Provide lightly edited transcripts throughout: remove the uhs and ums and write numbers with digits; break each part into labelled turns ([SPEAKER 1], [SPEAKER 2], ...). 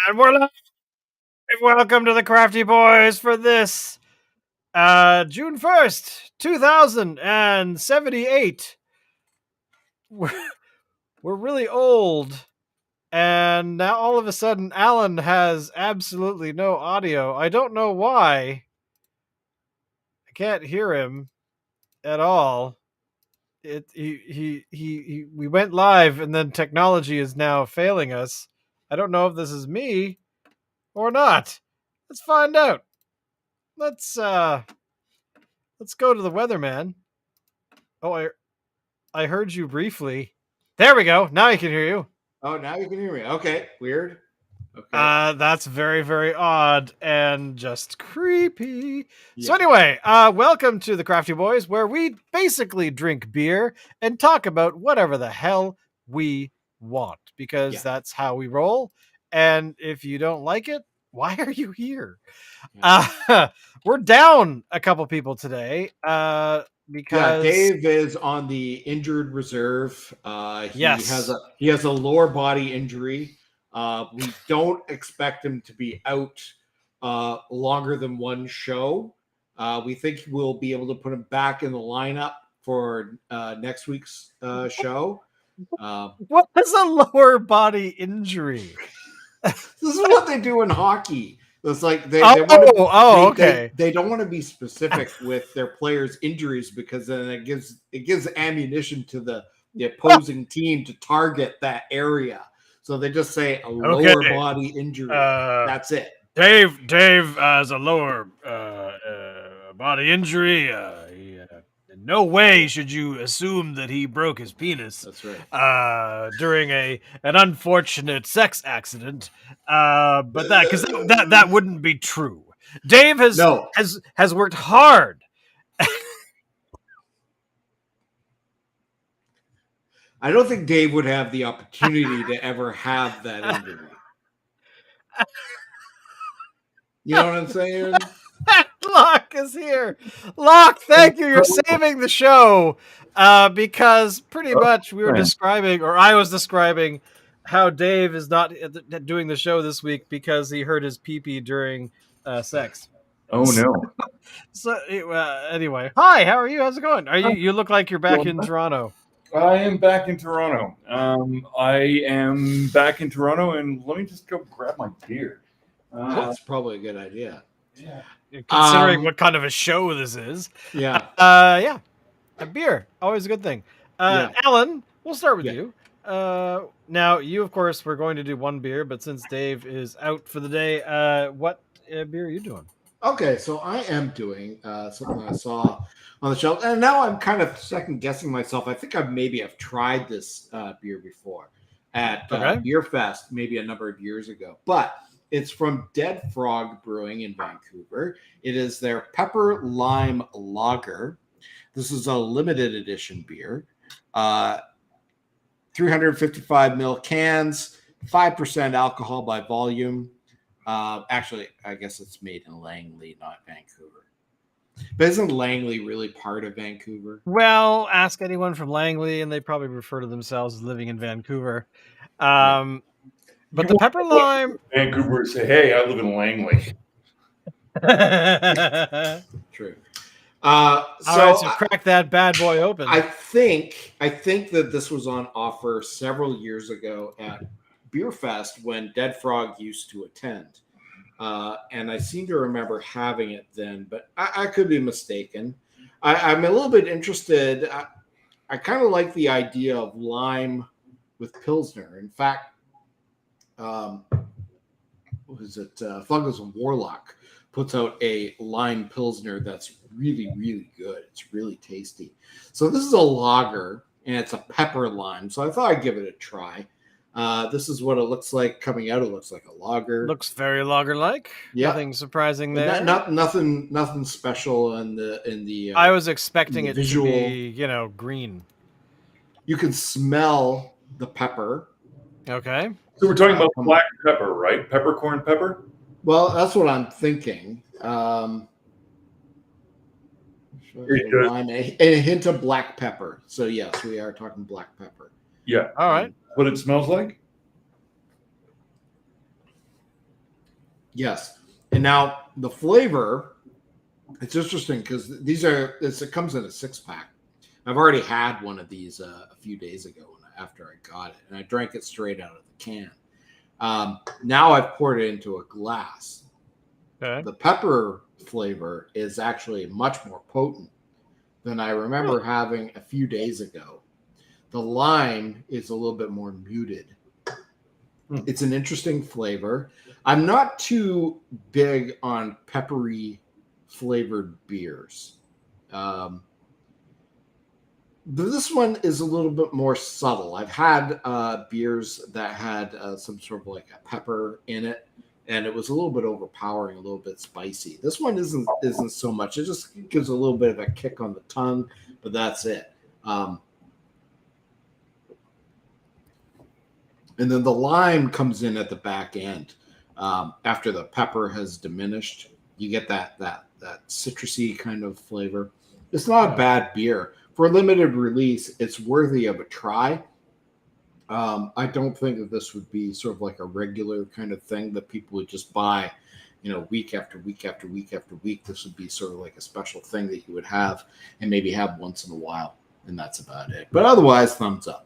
[SPEAKER 1] And we're live. Welcome to the Crafty Boys for this June 1st, 2078. We're, we're really old. And now all of a sudden, Alan has absolutely no audio. I don't know why. I can't hear him at all. We went live and then technology is now failing us. I don't know if this is me or not. Let's find out. Let's go to the weatherman. Oh, I heard you briefly. There we go. Now I can hear you.
[SPEAKER 2] Oh, now you can hear me. Okay, weird.
[SPEAKER 1] Okay. That's very, very odd and just creepy. Yeah. So anyway, welcome to the Crafty Boys, where we basically drink beer and talk about whatever the hell we want, because that's how we roll. And if you don't like it, why are you here? We're down a couple people today. Because
[SPEAKER 2] Dave is on the injured reserve. He has a lower body injury. We don't expect him to be out longer than one show. We think we'll be able to put him back in the lineup for next week's show.
[SPEAKER 1] What is a lower body injury?
[SPEAKER 2] This is what they do in hockey. It's like they don't want to be specific with their players' injuries, because then it gives ammunition to the opposing team to target that area. So they just say a lower body injury. That's it.
[SPEAKER 1] Dave has a lower body injury. In no way should you assume that he broke his penis.
[SPEAKER 2] That's right.
[SPEAKER 1] During an unfortunate sex accident. But that wouldn't be true. Dave has worked hard.
[SPEAKER 2] I don't think Dave would have the opportunity to ever have that injury. You know what I'm saying?
[SPEAKER 1] Locke is here. Locke, thank you. You're saving the show. Because pretty much we were describing, or I was describing, how Dave is not doing the show this week because he hurt his pee-pee during sex.
[SPEAKER 3] Oh no.
[SPEAKER 1] So anyway, hi, how are you? How's it going? You look like you're back in Toronto.
[SPEAKER 3] I am back in Toronto. I am back in Toronto, and let me just go grab my beer.
[SPEAKER 2] That's probably a good idea.
[SPEAKER 3] Yeah.
[SPEAKER 1] Considering what kind of a show this is.
[SPEAKER 2] Yeah.
[SPEAKER 1] A beer, always a good thing. Alan, we'll start with you. Now, you, of course, we're going to do one beer, but since Dave is out for the day, what beer are you doing?
[SPEAKER 2] Okay, so I am doing something I saw on the shelf, and now I'm kind of second guessing myself. I think I've tried this beer before at Beer Fest, maybe a number of years ago, but it's from Dead Frog Brewing in Vancouver. It is their Pepper Lime Lager. This is a limited edition beer. 355 ml cans, 5% alcohol by volume. Actually, I guess it's made in Langley, not Vancouver. But isn't Langley really part of Vancouver?
[SPEAKER 1] Well, ask anyone from Langley, and they probably refer to themselves as living in Vancouver. But the Pepper Lime...
[SPEAKER 3] Vancouver say, hey, I live in Langley.
[SPEAKER 2] True.
[SPEAKER 1] So crack that bad boy open.
[SPEAKER 2] I think that this was on offer several years ago at Beer Fest when Dead Frog used to attend. And I seem to remember having it then, but I could be mistaken. I'm a little bit interested. I kind of like the idea of lime with Pilsner. In fact, Fungus and Warlock puts out a lime Pilsner that's really, really good. It's really tasty. So this is a lager, and it's a pepper lime. So I thought I'd give it a try. This is what it looks like coming out. It looks like a lager.
[SPEAKER 1] Looks very lager-like.
[SPEAKER 2] Yeah.
[SPEAKER 1] Nothing surprising there.
[SPEAKER 2] Nothing special in the.
[SPEAKER 1] I was expecting it
[SPEAKER 2] visual.
[SPEAKER 1] To be, green.
[SPEAKER 2] You can smell the pepper.
[SPEAKER 1] Okay.
[SPEAKER 3] So we're talking about black pepper, right? Peppercorn pepper?
[SPEAKER 2] Well, that's what I'm thinking. A hint of black pepper. So yes, we are talking black pepper.
[SPEAKER 3] Yeah.
[SPEAKER 1] All right.
[SPEAKER 3] What it smells like?
[SPEAKER 2] Yes. And now the flavor, it's interesting because it comes in a 6-pack. I've already had one of these a few days ago after I got it, and I drank it straight out of the can. Now I've poured it into a glass.
[SPEAKER 1] Okay.
[SPEAKER 2] The pepper flavor is actually much more potent than I remember having a few days ago. The lime is a little bit more muted. It's an interesting flavor. I'm not too big on peppery flavored beers. This one is a little bit more subtle. I've had beers that had some sort of like a pepper in it, and it was a little bit overpowering, a little bit spicy. This one isn't so much. It just gives a little bit of a kick on the tongue, but that's it. And then the lime comes in at the back end. After the pepper has diminished, you get that citrusy kind of flavor. It's not a bad beer. For a limited release, it's worthy of a try. I don't think that this would be sort of like a regular kind of thing that people would just buy, week after week after week after week. This would be sort of like a special thing that you would have and maybe have once in a while, and that's about it. But otherwise, thumbs up.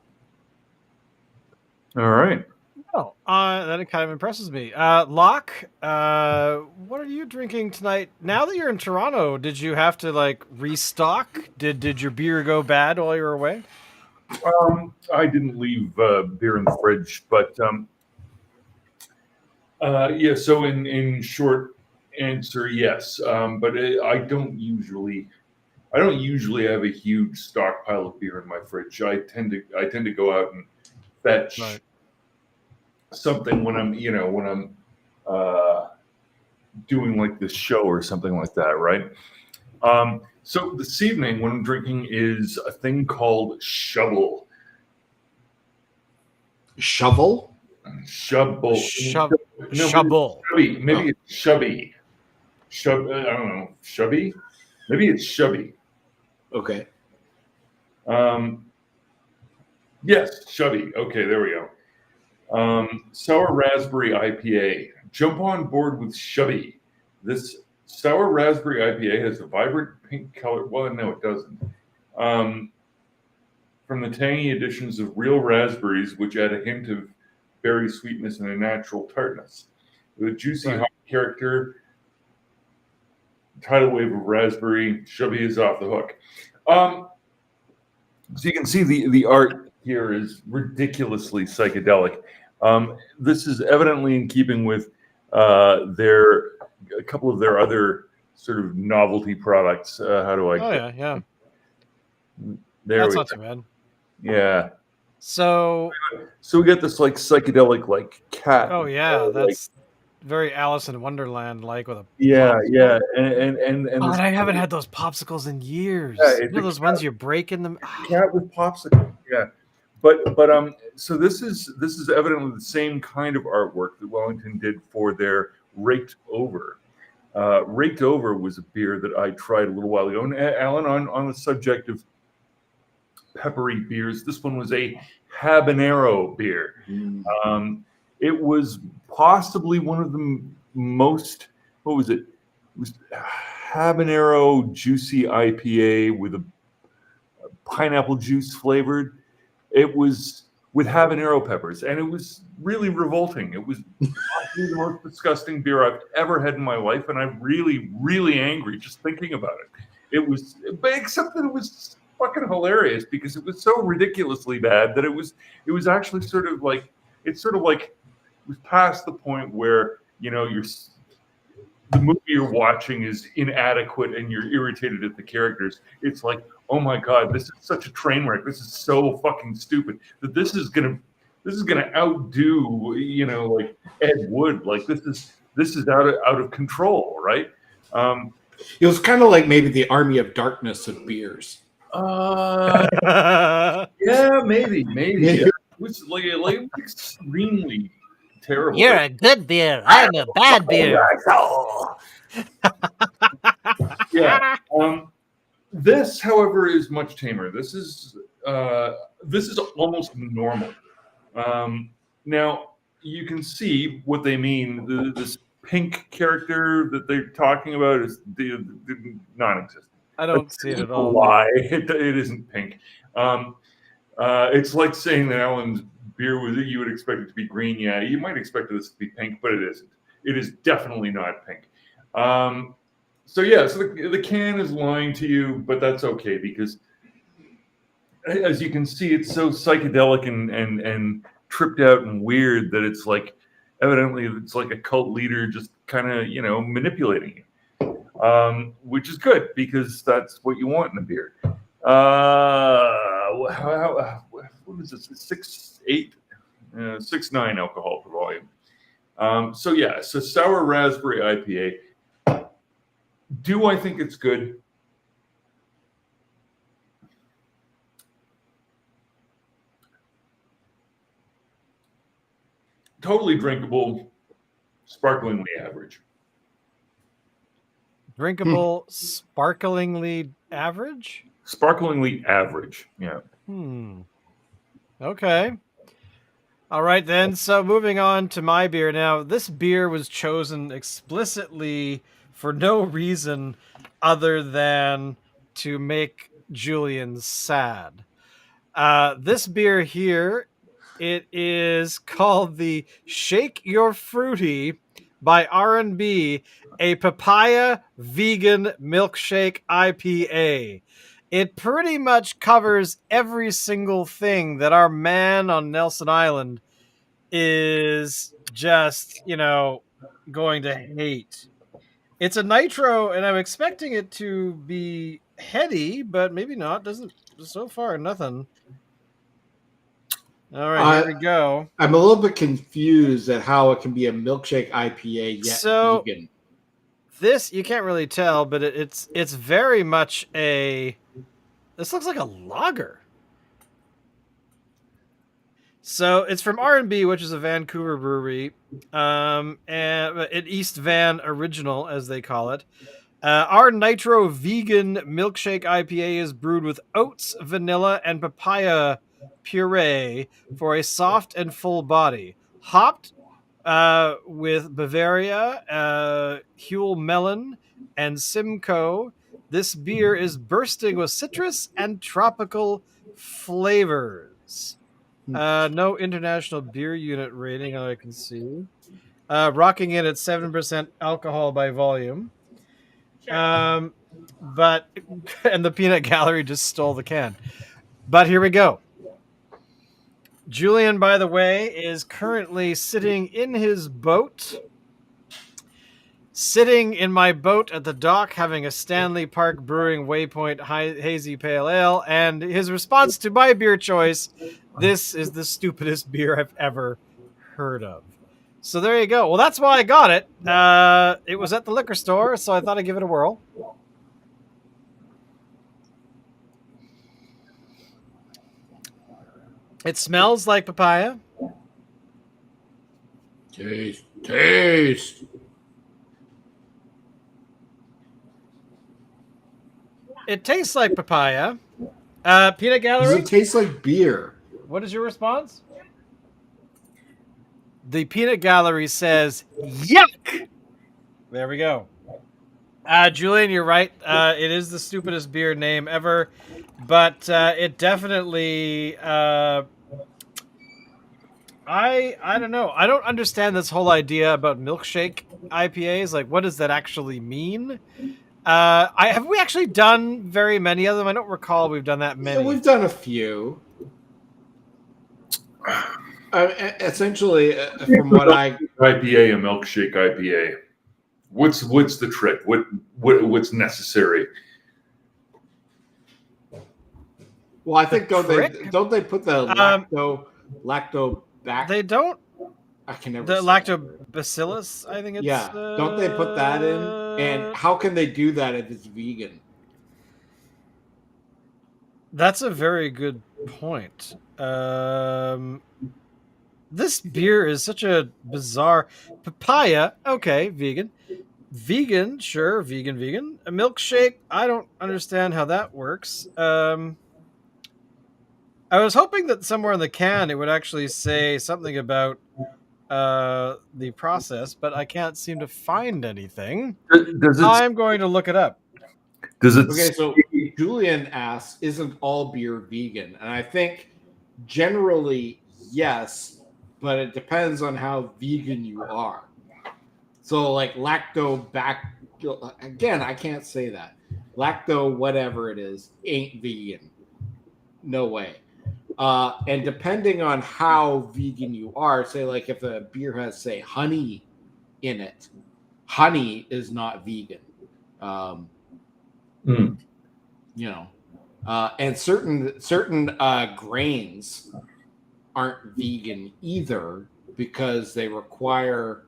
[SPEAKER 3] All right.
[SPEAKER 1] Oh, that kind of impresses me. Locke, what are you drinking tonight? Now that you're in Toronto, did you have to restock? Did your beer go bad while you were away?
[SPEAKER 3] I didn't leave beer in the fridge, but yeah. So in short answer, yes. But I don't usually have a huge stockpile of beer in my fridge. I tend to go out and fetch something when I'm doing like this show or something like that, right? So this evening, what I'm drinking is a thing called Shovel.
[SPEAKER 2] Shovel?
[SPEAKER 3] Shovel.
[SPEAKER 1] Shovel.
[SPEAKER 3] Maybe it's Shubby. I don't know. Shubby? Maybe it's Shubby.
[SPEAKER 2] Okay.
[SPEAKER 3] Yes, Shubby. Okay, there we go. Sour Raspberry IPA. Jump on board with Shubby. This Sour Raspberry IPA has a vibrant pink color. Well, no, it doesn't. From the tangy additions of real raspberries, which add a hint of berry sweetness and a natural tartness. With a juicy hot character, tidal wave of raspberry, Shubby is off the hook. So you can see the art here is ridiculously psychedelic. This is evidently in keeping with a couple of their other sort of novelty products. How do I?
[SPEAKER 1] Oh yeah.
[SPEAKER 3] That's
[SPEAKER 1] not too bad.
[SPEAKER 3] Yeah.
[SPEAKER 1] So
[SPEAKER 3] we get this psychedelic cat.
[SPEAKER 1] Oh yeah, that's very Alice in Wonderland with a
[SPEAKER 3] popsicle. And
[SPEAKER 1] I haven't had those popsicles in years.
[SPEAKER 3] Yeah,
[SPEAKER 1] those ones you break in them.
[SPEAKER 3] Cat with popsicle. Yeah. But so this is evidently the same kind of artwork that Wellington did for their Raked Over. Raked Over was a beer that I tried a little while ago. And Alan, on the subject of peppery beers, this one was a habanero beer. It was possibly one of the most, what was it? It was habanero juicy IPA with a pineapple juice flavored. It was with habanero peppers, and it was really revolting. It was probably the most disgusting beer I've ever had in my life, and I'm really, really angry just thinking about it. It was, except that it was fucking hilarious because it was so ridiculously bad that it was actually sort of like it was past the point where the movie you're watching is inadequate and you're irritated at the characters. It's like, oh my god, this is such a train wreck. This is so fucking stupid that this is gonna outdo Ed Wood. Like this is out of control, right?
[SPEAKER 2] It was kind of like maybe the Army of Darkness of beers.
[SPEAKER 3] Yeah, maybe. Yeah. It was like extremely terrible.
[SPEAKER 4] You're a good beer. I'm a bad beer.
[SPEAKER 3] Yeah. This, however, is much tamer. This is almost normal. Now you can see what they mean. pink character that they're talking about is non-existent.
[SPEAKER 1] I don't see it at
[SPEAKER 3] A
[SPEAKER 1] all.
[SPEAKER 3] lie. It isn't pink. It's like saying that Alan's beer you would expect it to be green. Yeah, you might expect this to be pink, but it isn't. It is definitely not pink. So the can is lying to you, but that's okay because, as you can see, it's so psychedelic and tripped out and weird that it's like, evidently, it's like a cult leader just kind of manipulating you. Which is good because that's what you want in a beer. What is this? 6.8, 6.9 alcohol per volume. So sour raspberry IPA. Do I think it's good? Totally drinkable, sparklingly average.
[SPEAKER 1] Drinkable, sparklingly average?
[SPEAKER 3] Sparklingly average, yeah.
[SPEAKER 1] Okay. All right, then. So moving on to my beer. Now, this beer was chosen explicitly for no reason other than to make Julian sad. This beer here, it is called the Shake Your Fruity by R&B, a papaya vegan milkshake IPA. It pretty much covers every single thing that our man on Nelson Island is just, going to hate. It's a nitro, and I'm expecting it to be heady, but maybe not. Doesn't, so far, nothing. All right, here we go.
[SPEAKER 2] I'm a little bit confused at how it can be a milkshake IPA yet vegan.
[SPEAKER 1] This, you can't really tell, but it's very much a... This looks like a lager. So it's from R&B, which is a Vancouver brewery, and an East Van original, as they call it. Our Nitro Vegan Milkshake IPA is brewed with oats, vanilla, and papaya puree for a soft and full body. Hopped with Bavaria, Huel Melon, and Simcoe. This beer is bursting with citrus and tropical flavors. No international beer unit rating, I can see. Rocking in at 7% alcohol by volume. And the Peanut Gallery just stole the can. But here we go. Julian, by the way, is currently sitting in his boat. Sitting in my boat at the dock, having a Stanley Park Brewing Waypoint Hazy Pale Ale, and his response to my beer choice: "This is the stupidest beer I've ever heard of." So there you go. Well, that's why I got it. It was at the liquor store, so I thought I'd give it a whirl. It smells like papaya.
[SPEAKER 2] Taste.
[SPEAKER 1] It tastes like papaya. Peanut Gallery?
[SPEAKER 2] Does it taste like beer?
[SPEAKER 1] What is your response? The Peanut Gallery says, yuck! There we go. Julian, you're right. It is the stupidest beer name ever, but it definitely... I don't know. I don't understand this whole idea about milkshake IPAs. Like, what does that actually mean? Have we actually done very many of them? I don't recall we've done that many.
[SPEAKER 2] Yeah, we've done a few. Essentially, from what I
[SPEAKER 3] IPA, a milkshake IPA. What's the trick? What's necessary?
[SPEAKER 2] Well, I think don't they put the lacto back?
[SPEAKER 1] They don't.
[SPEAKER 2] I can never.
[SPEAKER 1] The lactobacillus, I think it's.
[SPEAKER 2] Yeah, don't they put that in? And how can they do that if it's vegan?
[SPEAKER 1] That's a very good point. This beer is such a bizarre papaya. Okay, vegan. Vegan, sure, vegan. A milkshake, I don't understand how that works. I was hoping that somewhere in the can it would actually say something about the process, but I can't seem to find anything.
[SPEAKER 3] Does it?
[SPEAKER 1] I'm going to look it up.
[SPEAKER 3] Does it?
[SPEAKER 2] Okay, so Julian asks, "Isn't all beer vegan?" And I think generally yes, but it depends on how vegan you are. So like again, I can't say that. Lacto whatever it is ain't vegan. No way. And depending on how vegan you are, say like if a beer has say honey in it, honey is not vegan. You know, and certain grains aren't vegan either because they require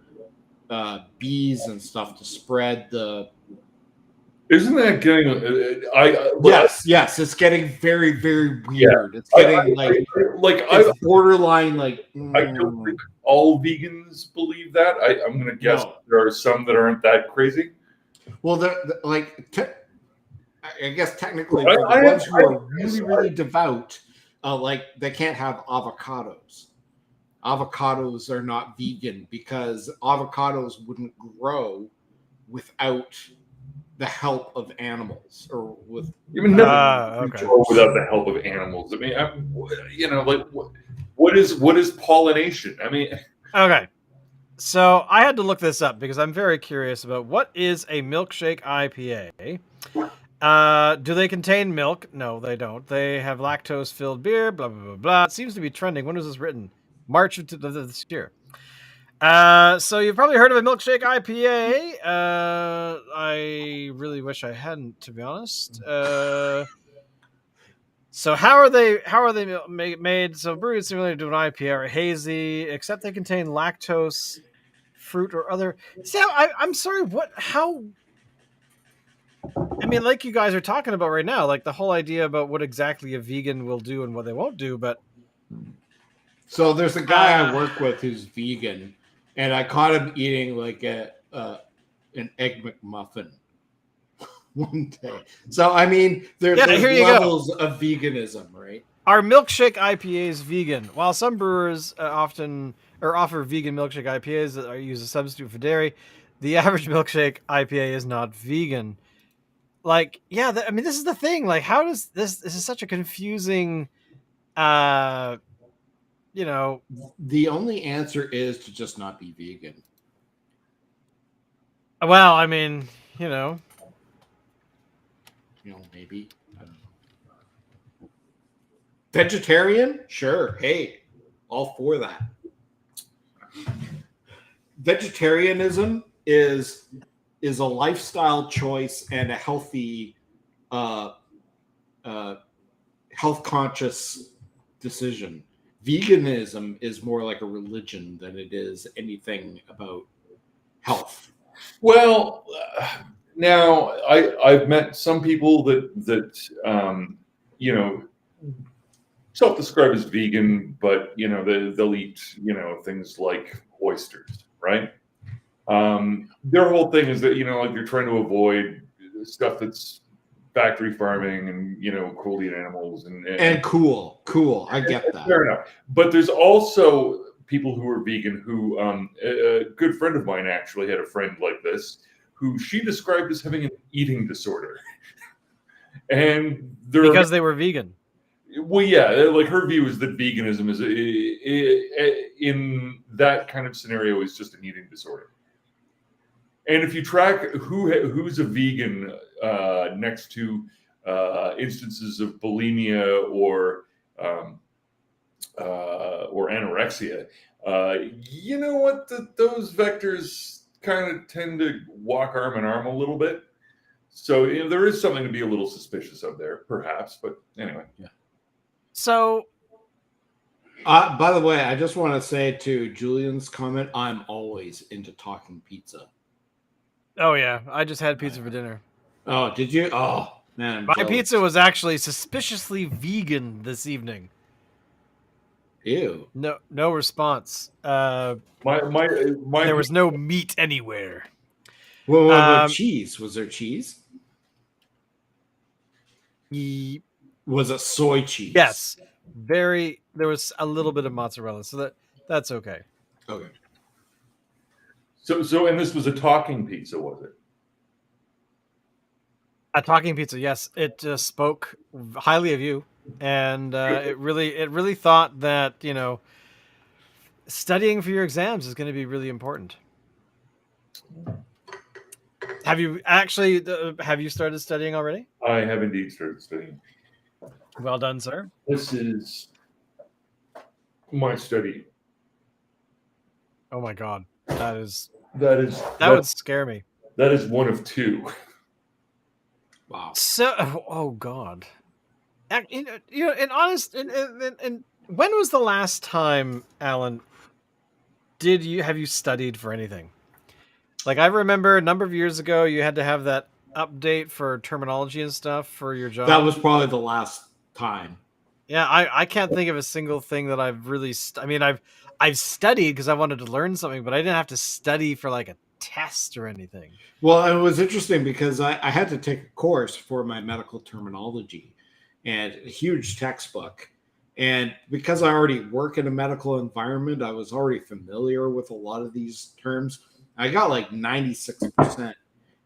[SPEAKER 2] bees and stuff to spread the.
[SPEAKER 3] Isn't that getting?
[SPEAKER 2] Yes, it's getting very, very weird. Yeah. It's getting it's borderline like.
[SPEAKER 3] I don't think all vegans believe that. I'm going to guess there are some that aren't that crazy.
[SPEAKER 2] Well, I guess technically for the ones who are really, really devout, like they can't have avocados. Avocados are not vegan because avocados wouldn't grow without the help of animals or with
[SPEAKER 3] even without the help of animals. I mean, what is pollination? I mean,
[SPEAKER 1] okay. So I had to look this up because I'm very curious about what is a milkshake IPA. Do they contain milk? No, they don't. They have lactose-filled beer. Blah blah blah blah. It seems to be trending. When was this written? March of this year. So you've probably heard of a milkshake IPA. I really wish I hadn't, to be honest. So how are they made? So brews similar to an IPA are hazy, except they contain lactose, fruit, or other. See, I'm sorry. What? How? I mean, like you guys are talking about right now, like the whole idea about what exactly a vegan will do and what they won't do. But
[SPEAKER 2] so there's a guy I work with who's vegan, and I caught him eating like an egg McMuffin one day. So I mean, there's levels of veganism, right?
[SPEAKER 1] Are milkshake IPAs vegan? While some brewers offer vegan milkshake IPAs that use a substitute for dairy, the average milkshake IPA is not vegan. Like, yeah, I mean, this is the thing. Like, how does this is such a confusing, The
[SPEAKER 2] only answer is to just not be vegan.
[SPEAKER 1] Well, I mean,
[SPEAKER 2] maybe. I don't know. Vegetarian? Sure. Hey, all for that. Vegetarianism is a lifestyle choice and a healthy, health-conscious decision. Veganism is more like a religion than it is anything about health.
[SPEAKER 3] Well, now I've met some people that self-describe as vegan, but they'll eat things like oysters, right? Their whole thing is that like you're trying to avoid stuff that's factory farming and cruelty to animals and cool. I get that. Fair enough. But there's also people who are vegan who a good friend of mine actually had a friend like this who she described as having an eating disorder, and
[SPEAKER 1] because they were vegan.
[SPEAKER 3] Well, yeah, like her view is that veganism is in that kind of scenario is just an eating disorder. And if you track who's a vegan next to instances of bulimia or anorexia, you know what? Those vectors kind of tend to walk arm in arm a little bit. So there is something to be a little suspicious of there, perhaps. But anyway, yeah.
[SPEAKER 1] So,
[SPEAKER 2] by the way, I just want to say to Julian's comment, I'm always into talking pizza.
[SPEAKER 1] Oh yeah, I just had pizza for dinner.
[SPEAKER 2] Oh, did you? Oh man,
[SPEAKER 1] my pizza was actually suspiciously vegan this evening.
[SPEAKER 2] Ew.
[SPEAKER 1] No response.
[SPEAKER 3] My
[SPEAKER 1] there was no meat anywhere.
[SPEAKER 2] Well, what about cheese? Was there cheese? Was it soy cheese?
[SPEAKER 1] Yes. There was a little bit of mozzarella, so that's okay.
[SPEAKER 2] Okay.
[SPEAKER 3] So, and this was a talking pizza, was it?
[SPEAKER 1] A talking pizza, yes. It just spoke highly of you, and it really thought that studying for your exams is going to be really important. Have you actually? Have you started studying already?
[SPEAKER 3] I have indeed started studying.
[SPEAKER 1] Well done, sir.
[SPEAKER 3] This is my study.
[SPEAKER 1] Oh my god, that would scare me.
[SPEAKER 3] That is one of two.
[SPEAKER 2] Wow.
[SPEAKER 1] So, oh god, and when was the last time, Alan? Have you studied for anything? Like, I remember a number of years ago, you had to have that update for terminology and stuff for your job.
[SPEAKER 2] That was probably the last time.
[SPEAKER 1] Yeah, I can't think of a single thing that I've really. I've studied because I wanted to learn something, but I didn't have to study for like a test or anything.
[SPEAKER 2] Well, it was interesting because I had to take a course for my medical terminology, and a huge textbook. And because I already work in a medical environment, I was already familiar with a lot of these terms. I got like 96%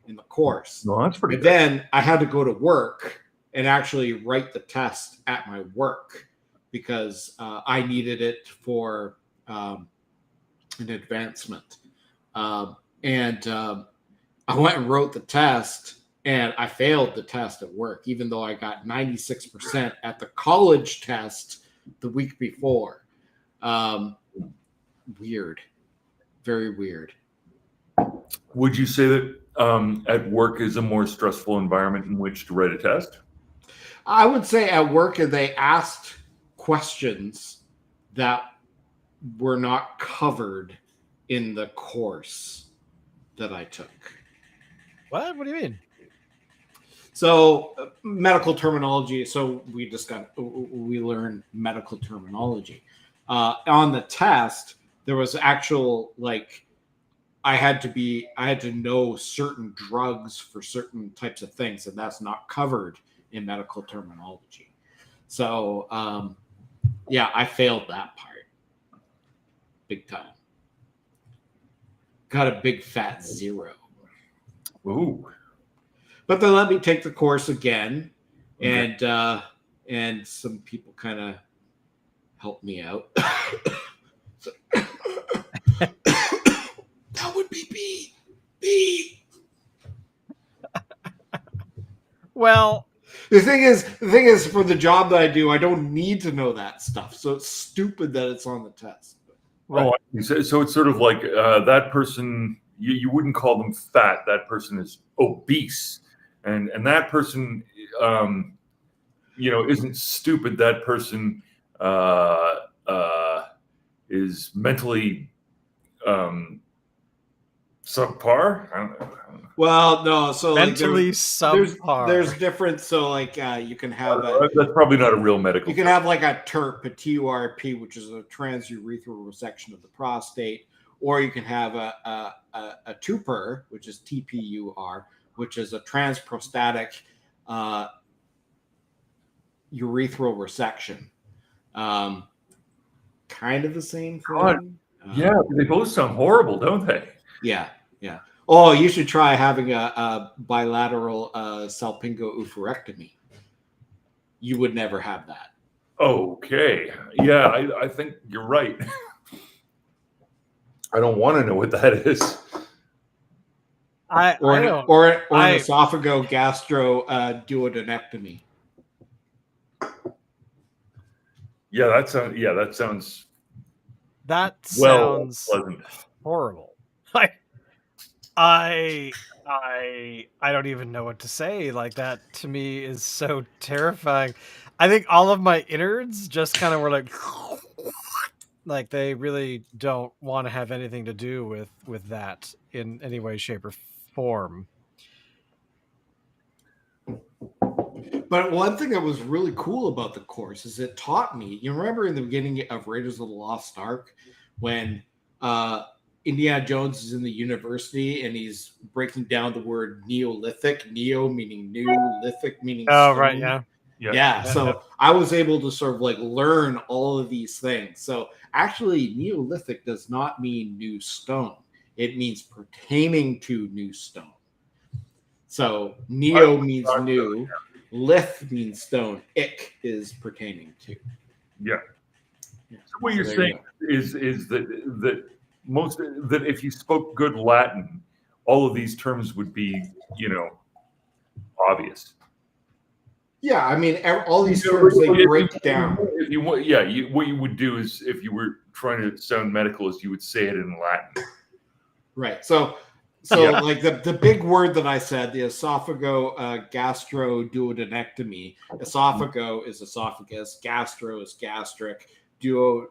[SPEAKER 2] in the course.
[SPEAKER 3] No, that's pretty
[SPEAKER 2] But
[SPEAKER 3] good.
[SPEAKER 2] then I had to go to work and actually write the test at my work because I needed it for an advancement. I went and wrote the test, and I failed the test at work, even though I got 96% at the college test the week before. Weird. Very weird.
[SPEAKER 3] Would you say that at work is a more stressful environment in which to write a test?
[SPEAKER 2] I would say at work they asked questions that were not covered in the course that I took.
[SPEAKER 1] What? What do you mean?
[SPEAKER 2] So medical terminology. So we learned medical terminology. On the test, there was actual I had to know certain drugs for certain types of things, and that's not covered in medical terminology. So I failed that part big time. Got a big fat 0.
[SPEAKER 3] Ooh.
[SPEAKER 2] But they let me take the course again, okay. And some people kind of helped me out. That would be B.
[SPEAKER 1] Well,
[SPEAKER 2] the thing is, for the job that I do, I don't need to know that stuff. So it's stupid that it's on the test.
[SPEAKER 3] Right. Oh, so it's sort of like that person. You wouldn't call them fat. That person is obese, and that person, isn't stupid. That person is mentally subpar. I don't know.
[SPEAKER 2] Well, no. So
[SPEAKER 1] mentally subpar.
[SPEAKER 2] There's different. So you can have
[SPEAKER 3] that's probably not a real medical.
[SPEAKER 2] You can have like a TURP, a TURP, which is a transurethral resection of the prostate, or you can have a TUPR, which is TPUR, which is a transprostatic urethral resection. Kind of the same thing.
[SPEAKER 3] Yeah, they both sound horrible, don't they?
[SPEAKER 2] Yeah. Oh, you should try having a bilateral salpingo-oophorectomy. You would never have that.
[SPEAKER 3] Okay. Yeah, I think you're right. I don't want to know what that is.
[SPEAKER 2] Or an esophago-gastro duodenectomy.
[SPEAKER 3] Yeah, that sounds.
[SPEAKER 1] That sounds
[SPEAKER 3] pleasant.
[SPEAKER 1] Horrible. I don't even know what to say. Like, that to me is so terrifying. I think all of my innards just kind of were like they really don't want to have anything to do with that in any way, shape, or form.
[SPEAKER 2] But one thing that was really cool about the course is it taught me. You remember in the beginning of Raiders of the Lost Ark when Indiana Jones is in the university and he's breaking down the word Neolithic, Neo meaning new, lithic meaning stone.
[SPEAKER 1] Right,
[SPEAKER 2] yeah. So I was able to sort of learn all of these things. So actually, Neolithic does not mean new stone. it means pertaining to new stone. So neo means new, lith means stone, ick is pertaining to.
[SPEAKER 3] Yeah. So what you're saying is that if you spoke good Latin, all of these terms would be, obvious.
[SPEAKER 2] Yeah, I mean, all these terms, they break down.
[SPEAKER 3] What you would do is, if you were trying to sound medical, is you would say it in Latin.
[SPEAKER 2] Right. So like the big word that I said, the esophago-gastroduodenectomy. Esophago is esophagus, gastro is gastric, duo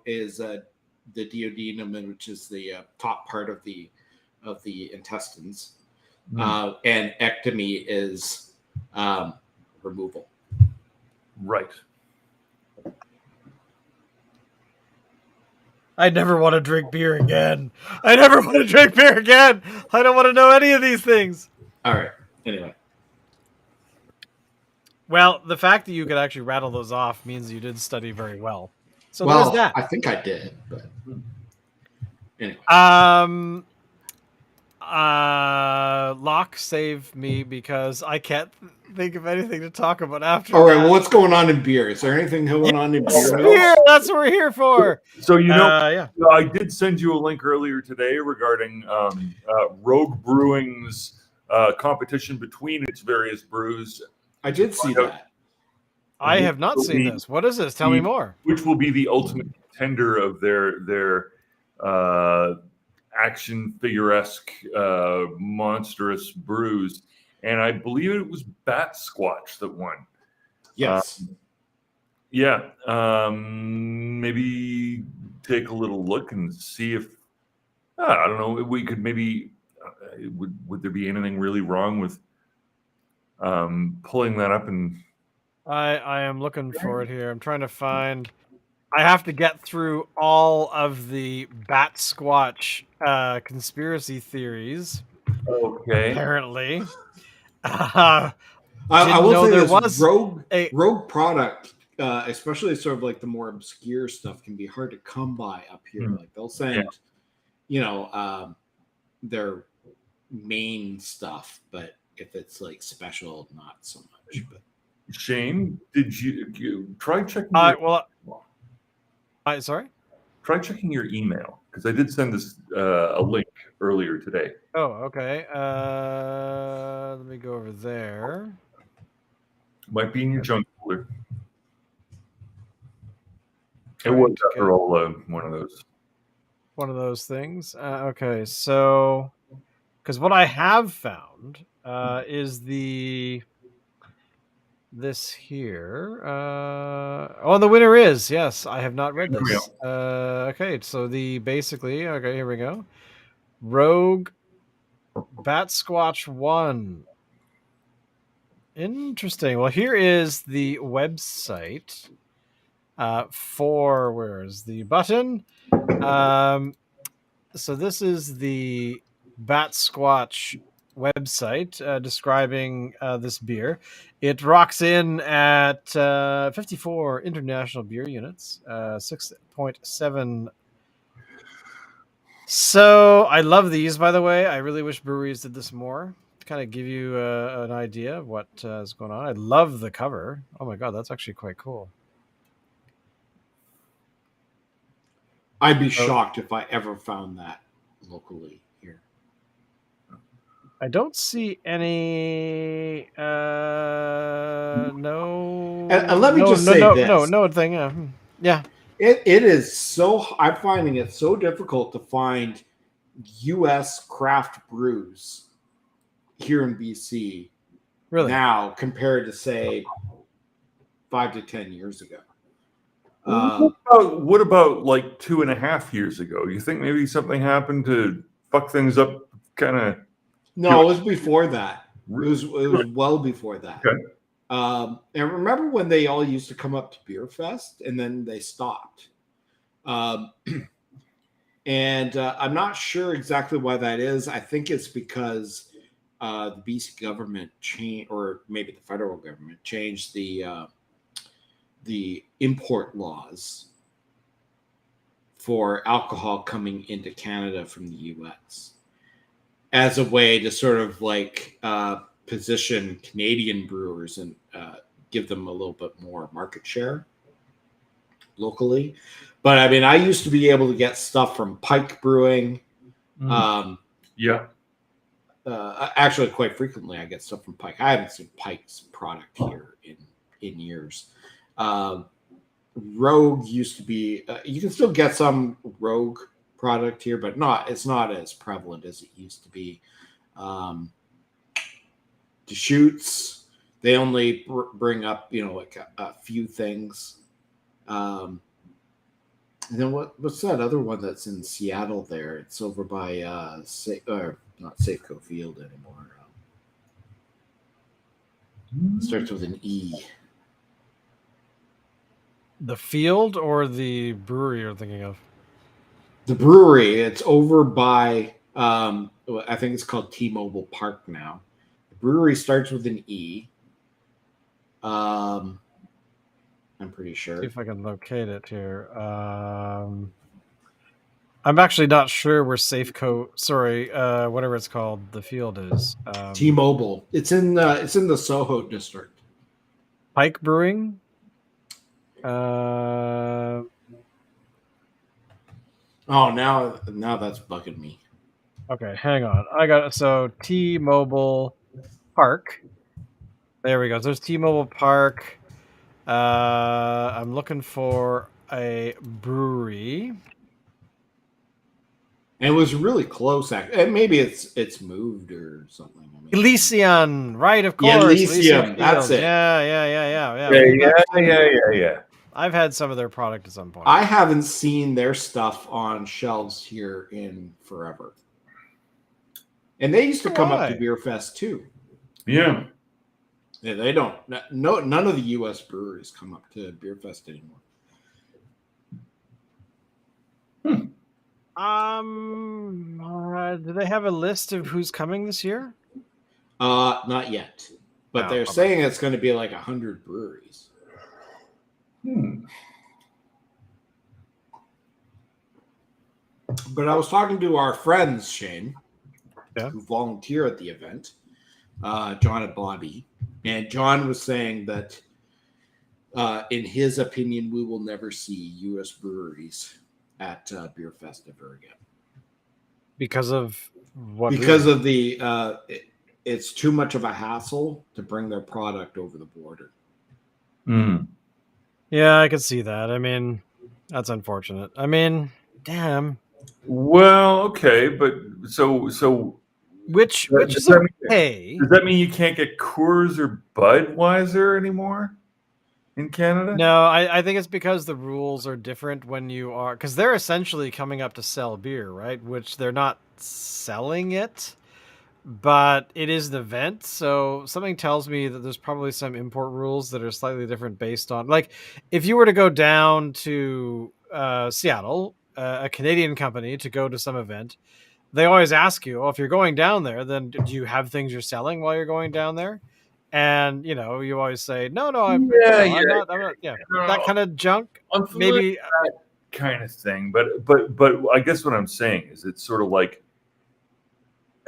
[SPEAKER 2] is the duodenum, which is the top part of the intestines, and ectomy is removal.
[SPEAKER 3] Right.
[SPEAKER 1] I never want to drink beer again. I never want to drink beer again. I don't want to know any of these things.
[SPEAKER 2] All right. Anyway.
[SPEAKER 1] Well, the fact that you could actually rattle those off means you did study very well. So
[SPEAKER 2] well,
[SPEAKER 1] there's that.
[SPEAKER 2] I think I did, but anyway.
[SPEAKER 1] Locke, save me because I can't think of anything to talk about after.
[SPEAKER 2] All right, well, what's going on in beer? Is there anything going on in beer?
[SPEAKER 1] Beer, that's what we're here for.
[SPEAKER 3] So I did send you a link earlier today regarding Rogue Brewing's competition between its various brews.
[SPEAKER 2] I did see that.
[SPEAKER 1] I have not seen this. What is this? Tell me more.
[SPEAKER 3] Which will be the ultimate contender of their action figure-esque monstrous brews, and I believe it was Bat Squatch that won.
[SPEAKER 2] Yes.
[SPEAKER 3] Maybe take a little look and see if I don't know. We could maybe would there be anything really wrong with pulling that up? And
[SPEAKER 1] I am looking for it here. I'm trying to find. I have to get through all of the Bat Squatch conspiracy theories.
[SPEAKER 3] Okay.
[SPEAKER 1] Apparently.
[SPEAKER 2] I will say this rogue product, especially sort of like the more obscure stuff, can be hard to come by up here. Like they'll send, their main stuff, but if it's like special, not so much. But
[SPEAKER 3] Shane, did you try checking?
[SPEAKER 1] Sorry?
[SPEAKER 3] Try checking your email, because I did send this a link earlier today.
[SPEAKER 1] Oh, okay. Let me go over there.
[SPEAKER 3] Might be in your junk folder. It was after all one of those. One
[SPEAKER 1] of those things. Okay, so because what I have found is this here. The winner is, yes, I have not read this. Okay, so here we go. Rogue Bat Squatch 1. Interesting. Well, here is the website where's the button? So this is the Bat Squatch website describing this beer. It rocks in at 54 international beer units, 6.7. So I love these, by the way. I really wish breweries did this more to kind of give you an idea of what is going on. I love the cover. Oh my God, that's actually quite cool.
[SPEAKER 2] I'd be shocked if I ever found that locally here.
[SPEAKER 1] I don't see any. No.
[SPEAKER 2] And let me just say this.
[SPEAKER 1] No thing. Yeah.
[SPEAKER 2] It is so. I'm finding it so difficult to find U.S. craft brews here in BC now compared to, say, 5 to 10 years ago.
[SPEAKER 3] What about like 2.5 years ago? You think maybe something happened to fuck things up? Kind of.
[SPEAKER 2] No, it was before that. It was well before that. Okay. And remember when they all used to come up to Beer Fest and then they stopped? And I'm not sure exactly why that is. I think it's because the BC government changed, or maybe the federal government changed the import laws for alcohol coming into Canada from the U.S. as a way to sort of like position Canadian brewers and give them a little bit more market share locally. But I mean, I used to be able to get stuff from Pike Brewing. Actually, quite frequently, I get stuff from Pike. I haven't seen Pike's product here in years. Rogue used to be. You can still get some Rogue product here, but it's not as prevalent as it used to be. Deschutes, they only bring up like a few things. And then what's that other one that's in Seattle there? It's over by not Safeco Field anymore. It starts with an E.
[SPEAKER 1] The field or the brewery you're thinking of?
[SPEAKER 2] The brewery. It's over by I think it's called T-Mobile Park now. The brewery starts with an E. I'm pretty sure.
[SPEAKER 1] See if I can locate it here. I'm actually not sure where Safeco, whatever it's called, the field is.
[SPEAKER 2] T-Mobile. It's in the Soho district.
[SPEAKER 1] Pike Brewing. Oh,
[SPEAKER 2] now that's bugging me.
[SPEAKER 1] Okay, hang on. I got it. So T-Mobile Park. There we go. So there's T-Mobile Park. I'm looking for a brewery.
[SPEAKER 2] It was really close. Maybe it's moved or something.
[SPEAKER 1] Elysian, right? Of course.
[SPEAKER 2] Yeah, Elysium. That's it.
[SPEAKER 3] Yeah.
[SPEAKER 1] I've had some of their product at some point.
[SPEAKER 2] I haven't seen their stuff on shelves here in forever. And they used to come up to Beer Fest too.
[SPEAKER 3] Yeah.
[SPEAKER 2] Yeah, they don't. No, none of the U.S. breweries come up to Beer Fest anymore.
[SPEAKER 1] Do they have a list of who's coming this year?
[SPEAKER 2] Not yet. But they're saying it's going to be like 100 breweries. But I was talking to our friends, Shane, who volunteer at the event, John and Bobby, and John was saying that in his opinion, we will never see U.S. breweries at Beer Fest ever again.
[SPEAKER 1] Because of what?
[SPEAKER 2] Because of the it's too much of a hassle to bring their product over the border.
[SPEAKER 1] Yeah, I could see that. I mean, that's unfortunate. I mean, damn.
[SPEAKER 3] Well, okay, but so
[SPEAKER 1] which is okay.
[SPEAKER 3] Does that mean you can't get Coors or Budweiser anymore in Canada?
[SPEAKER 1] No, I think it's because the rules are different when you are, because they're essentially coming up to sell beer, right? Which they're not selling it, but it is an event. So something tells me that there's probably some import rules that are slightly different based on, like, if you were to go down to Seattle, a Canadian company, to go to some event, they always ask you, if you're going down there, then do you have things you're selling while you're going down there? And you always say, no, I'm not, that kind of junk. Maybe
[SPEAKER 3] that kind of thing, but I guess what I'm saying is it's sort of like,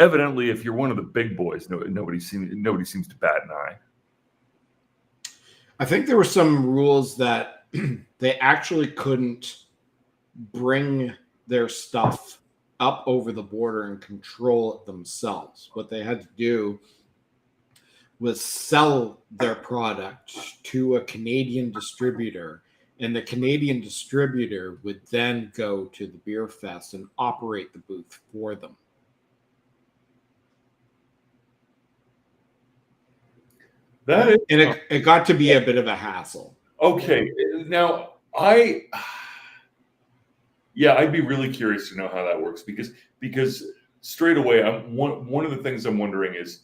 [SPEAKER 3] evidently, if you're one of the big boys, nobody seems to bat an eye.
[SPEAKER 2] I think there were some rules that they actually couldn't bring their stuff up over the border and control it themselves. What they had to do was sell their product to a Canadian distributor, and the Canadian distributor would then go to the Beer Fest and operate the booth for them. It got to be a bit of a hassle.
[SPEAKER 3] Okay, now I'd be really curious to know how that works, because straight away, one of the things I'm wondering is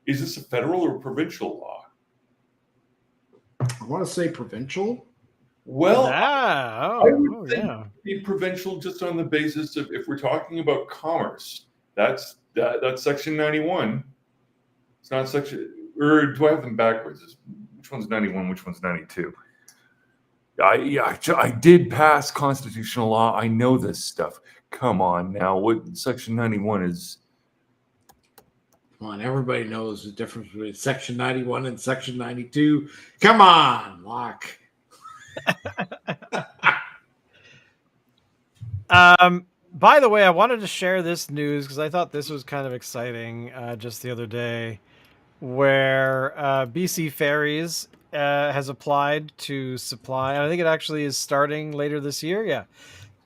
[SPEAKER 3] this a federal or provincial law?
[SPEAKER 2] I want to say provincial.
[SPEAKER 3] Well, I would think it'd be provincial just on the basis of, if we're talking about commerce, that's Section 91. It's not Section, or do I have them backwards? Which one's 91? Which one's 92? I did pass constitutional law. I know this stuff. Come on now. What Section 91 is?
[SPEAKER 2] Come on, everybody knows the difference between Section 91 and Section 92. Come on, Locke.
[SPEAKER 1] By the way, I wanted to share this news because I thought this was kind of exciting just the other day, where BC Ferries has applied to supply, and I think it actually is starting later this year,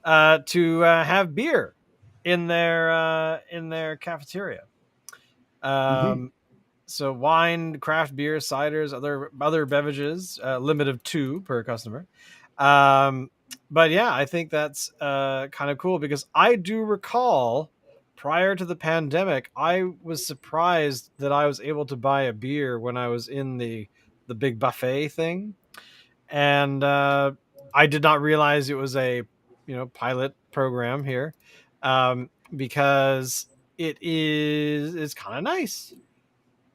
[SPEAKER 1] to have beer in their cafeteria. So wine, craft beer, ciders, other beverages, limit of 2 per customer. But yeah, I think that's kind of cool because I do recall prior to the pandemic, I was surprised that I was able to buy a beer when I was in the big buffet thing, and I did not realize it was a pilot program here, because it's kind of nice.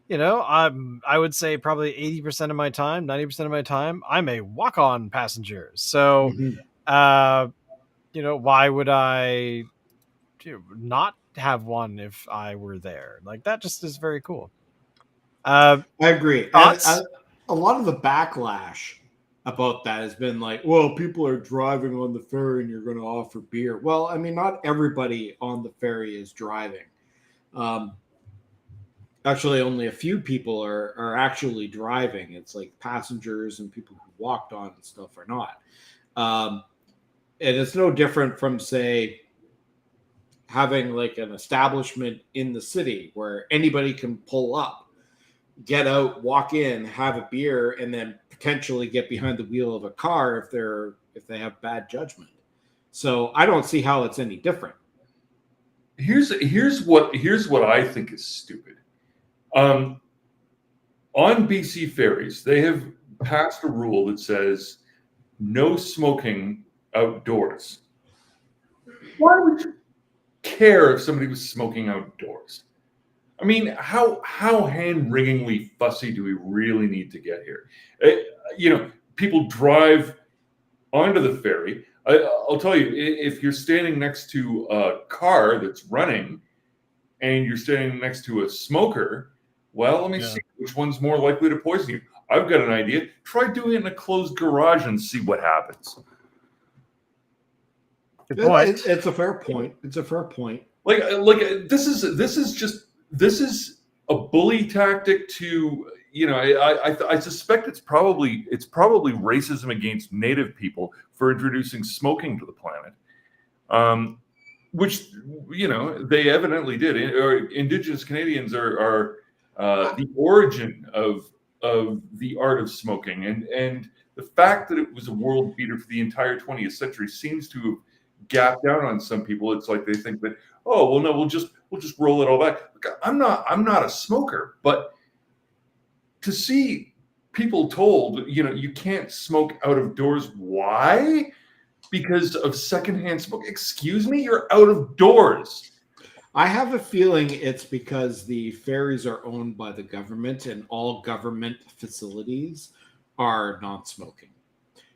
[SPEAKER 1] I would say probably 80% of my time, 90% of my time, I'm a walk-on passenger. So, why would I not have one if I were there? Like, that just is very cool.
[SPEAKER 2] I agree.
[SPEAKER 1] Thoughts?
[SPEAKER 2] A lot of the backlash about that has been like, well, people are driving on the ferry and you're going to offer beer. Well, I mean, not everybody on the ferry is driving. Actually, only a few people are actually driving. It's like passengers and people who walked on and stuff are not. And it's no different from, say, having like an establishment in the city where anybody can pull up, get out, walk in, have a beer, and then potentially get behind the wheel of a car if they have bad judgment. So I don't see how it's any different.
[SPEAKER 3] Here's what I think is stupid. On BC ferries, they have passed a rule that says no smoking outdoors. Why would you care if somebody was smoking outdoors? I mean, how hand-wringingly fussy do we really need to get here? People drive onto the ferry. I'll tell you, if you're standing next to a car that's running and you're standing next to a smoker, well, let me see which one's more likely to poison you. I've got an idea. Try doing it in a closed garage and see what happens.
[SPEAKER 2] It's a fair point. It's a fair point.
[SPEAKER 3] Like this is a bully tactic to, I suspect it's probably racism against Native people for introducing smoking to the planet, which they evidently did. Indigenous Canadians are the origin of the art of smoking, and the fact that it was a world beater for the entire 20th century seems to have gapped out on some people. It's like they think that, oh well, no, we'll just roll it all back. Look, I'm not a smoker, but to see people told, you can't smoke out of doors. Why? Because of secondhand smoke. Excuse me, you're out of doors.
[SPEAKER 2] I have a feeling it's because the ferries are owned by the government and all government facilities are non-smoking.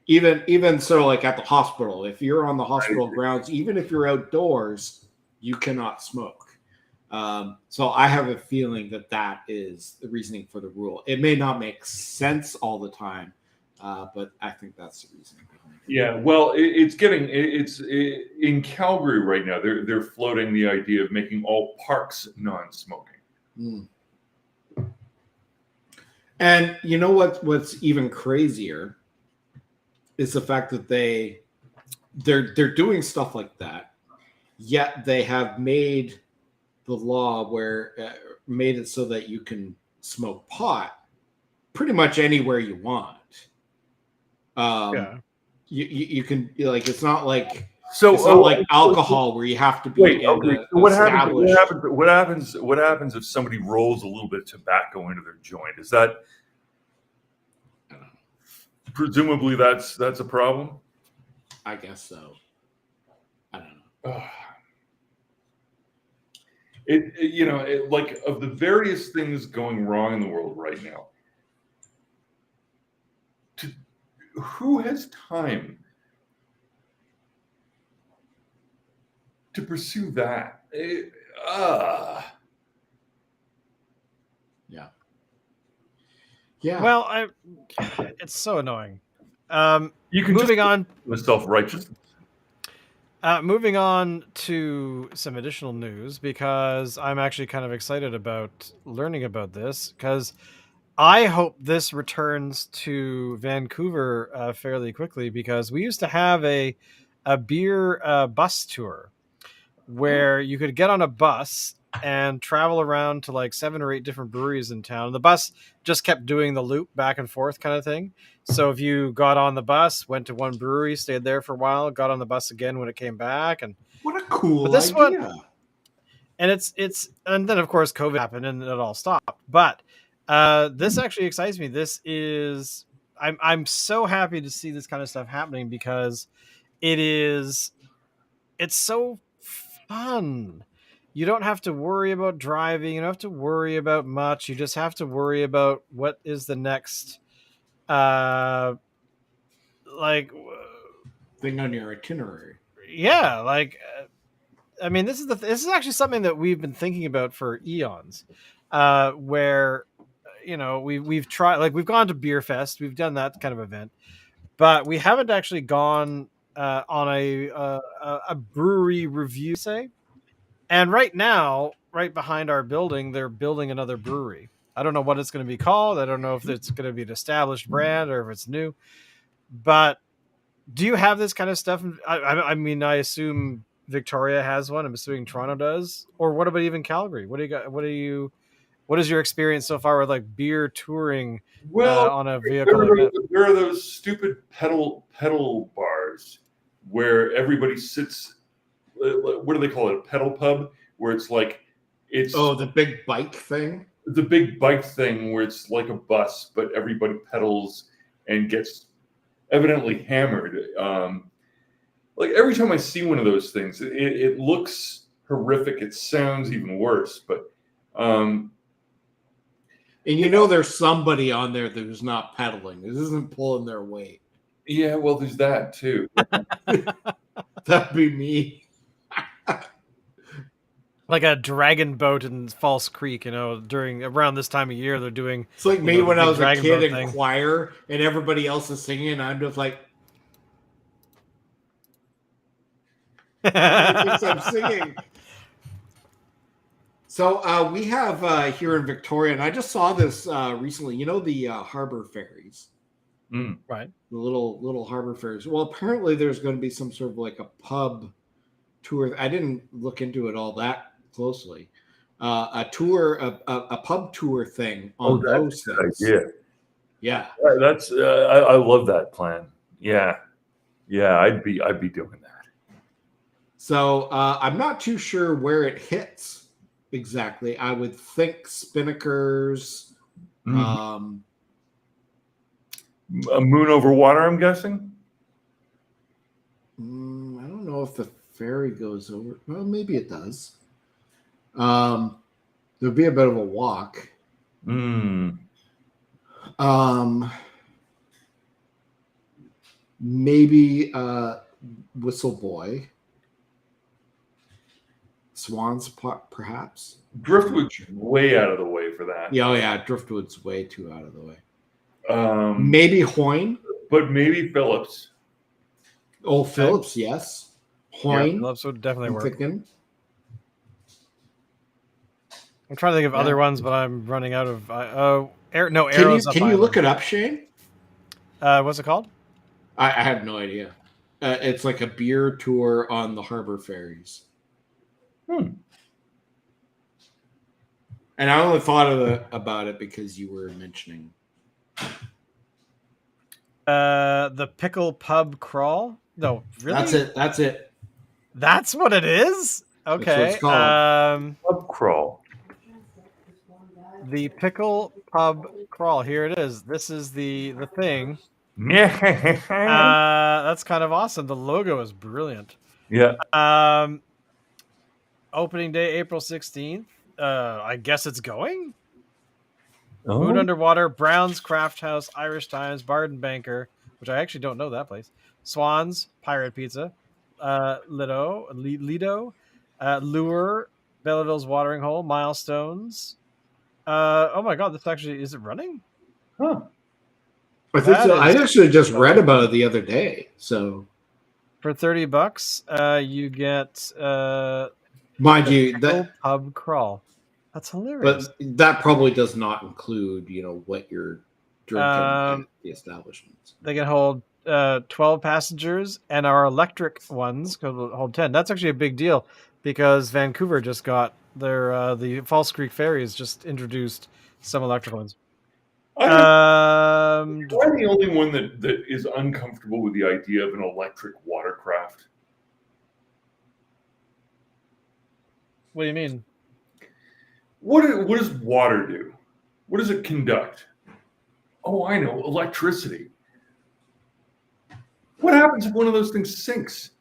[SPEAKER 2] Even so, like at the hospital, if you're on the hospital grounds, even if you're outdoors, you cannot smoke. So I have a feeling that is the reasoning for the rule. It may not make sense all the time, but I think that's the reasoning behind it.
[SPEAKER 3] Yeah, well, it's in Calgary right now. They're floating the idea of making all parks non-smoking.
[SPEAKER 2] Mm. And you know what's even crazier is the fact that they're doing stuff like that, yet they have made the law made it so that you can smoke pot pretty much anywhere you want. You can, like, it's not like alcohol where you have to be.
[SPEAKER 3] Wait, okay. So what happens if somebody rolls a little bit of tobacco into their joint? Is that presumably that's a problem?
[SPEAKER 2] I guess so. I don't know.
[SPEAKER 3] Like, of the various things going wrong in the world right now, who has time to pursue that?
[SPEAKER 2] Yeah.
[SPEAKER 1] Well, it's so annoying.
[SPEAKER 3] You can
[SPEAKER 1] moving on.
[SPEAKER 3] The self-righteousness.
[SPEAKER 1] Moving on to some additional news, because I'm actually kind of excited about learning about this, because I hope this returns to Vancouver fairly quickly, because we used to have a beer bus tour where you could get on a bus and travel around to like 7 or 8 different breweries in town. The bus just kept doing the loop back and forth kind of thing. So if you got on the bus, went to one brewery, stayed there for a while, got on the bus again when it came back, and
[SPEAKER 2] what a cool
[SPEAKER 1] this
[SPEAKER 2] idea.
[SPEAKER 1] One, and it's and then of course COVID happened and it all stopped. But this actually excites me. This is I'm so happy to see this kind of stuff happening, because it's so fun. You don't have to worry about driving. You don't have to worry about much. You just have to worry about what is the next, like,
[SPEAKER 2] thing on your itinerary.
[SPEAKER 1] Yeah, like, I mean, this is actually something that we've been thinking about for eons, where, we've tried, like, we've gone to Beer Fest, we've done that kind of event, but we haven't actually gone on a brewery review, say. And right now, right behind our building, they're building another brewery. I don't know what it's going to be called. I don't know if it's going to be an established brand or if it's new. But do you have this kind of stuff? I mean, I assume Victoria has one. I'm assuming Toronto does. Or what about even Calgary? What do you got? What is your experience so far with like beer touring on a vehicle?
[SPEAKER 3] There are those stupid pedal bars where everybody sits. What do they call it? A pedal pub, where it's like
[SPEAKER 2] the big bike thing.
[SPEAKER 3] The big bike thing where it's like a bus, but everybody pedals and gets evidently hammered. Like every time I see one of those things, it looks horrific. It sounds even worse. But
[SPEAKER 2] and there's somebody on there who's not pedaling. This isn't pulling their weight.
[SPEAKER 3] Yeah, well, there's that too.
[SPEAKER 2] That'd be me.
[SPEAKER 1] Like a dragon boat in False Creek, around this time of year, they're doing.
[SPEAKER 2] It's like me when I was a kid in choir and everybody else is singing, and I'm just like, I think I'm singing. So we have here in Victoria, and I just saw this recently. The harbor ferries,
[SPEAKER 1] right?
[SPEAKER 2] The little harbor ferries. Well, apparently there's going to be some sort of like a pub tour. I didn't look into it all that closely. A tour, a pub tour thing on those things. Yeah.
[SPEAKER 3] That's I love that plan. Yeah, I'd be doing that.
[SPEAKER 2] So I'm not too sure where it hits exactly. I would think Spinnaker's.
[SPEAKER 3] A Moon Over Water, I'm guessing.
[SPEAKER 2] I don't know if the ferry goes over. Well, maybe it does. There'd be a bit of a walk. Maybe Whistle Boy. Swans, perhaps.
[SPEAKER 3] Driftwood's way out of the way for that.
[SPEAKER 2] Yeah, Driftwood's way too out of the way. Maybe Hoyne.
[SPEAKER 3] But maybe Phillips.
[SPEAKER 2] Oh, Phillips, yes. Hoyne.
[SPEAKER 1] Yeah, Phillips would definitely work.
[SPEAKER 2] Thinking.
[SPEAKER 1] I'm trying to think of other ones, but I'm running out of. Arrows.
[SPEAKER 2] Can you look it up, Shane?
[SPEAKER 1] What's it called?
[SPEAKER 2] I have no idea. It's like a beer tour on the harbor ferries. And I only thought about it because you were mentioning.
[SPEAKER 1] The Pickle Pub Crawl? No, really?
[SPEAKER 2] That's it.
[SPEAKER 1] That's what it is? Okay.
[SPEAKER 2] That's what it's called.
[SPEAKER 3] Pub Crawl.
[SPEAKER 1] The Pickle Pub Crawl. Here it is. This is the thing.
[SPEAKER 3] Yeah.
[SPEAKER 1] That's kind of awesome. The logo is brilliant.
[SPEAKER 3] Yeah.
[SPEAKER 1] Opening day, April 16th. I guess it's going.
[SPEAKER 3] Oh.
[SPEAKER 1] Moon Underwater, Brown's Craft House, Irish Times, Barden Banker, which I actually don't know that place. Swans, Pirate Pizza, Lido, Lure, Belleville's Watering Hole, Milestones. Oh my God, this actually is it running?
[SPEAKER 3] Huh.
[SPEAKER 2] I think so. I actually just read about it the other day. So
[SPEAKER 1] for $30, you get
[SPEAKER 2] mind you, that
[SPEAKER 1] pub crawl. That's hilarious.
[SPEAKER 2] But that probably does not include, what you're drinking at the establishments.
[SPEAKER 1] They can hold 12 passengers, and our electric ones could hold 10. That's actually a big deal because Vancouver just got their the False Creek Ferries just introduced some electric ones.
[SPEAKER 3] I'm the only one that is uncomfortable with the idea of an electric watercraft.
[SPEAKER 1] What do you mean?
[SPEAKER 3] What does water do? What does it conduct? Oh, I know, electricity. What happens if one of those things sinks?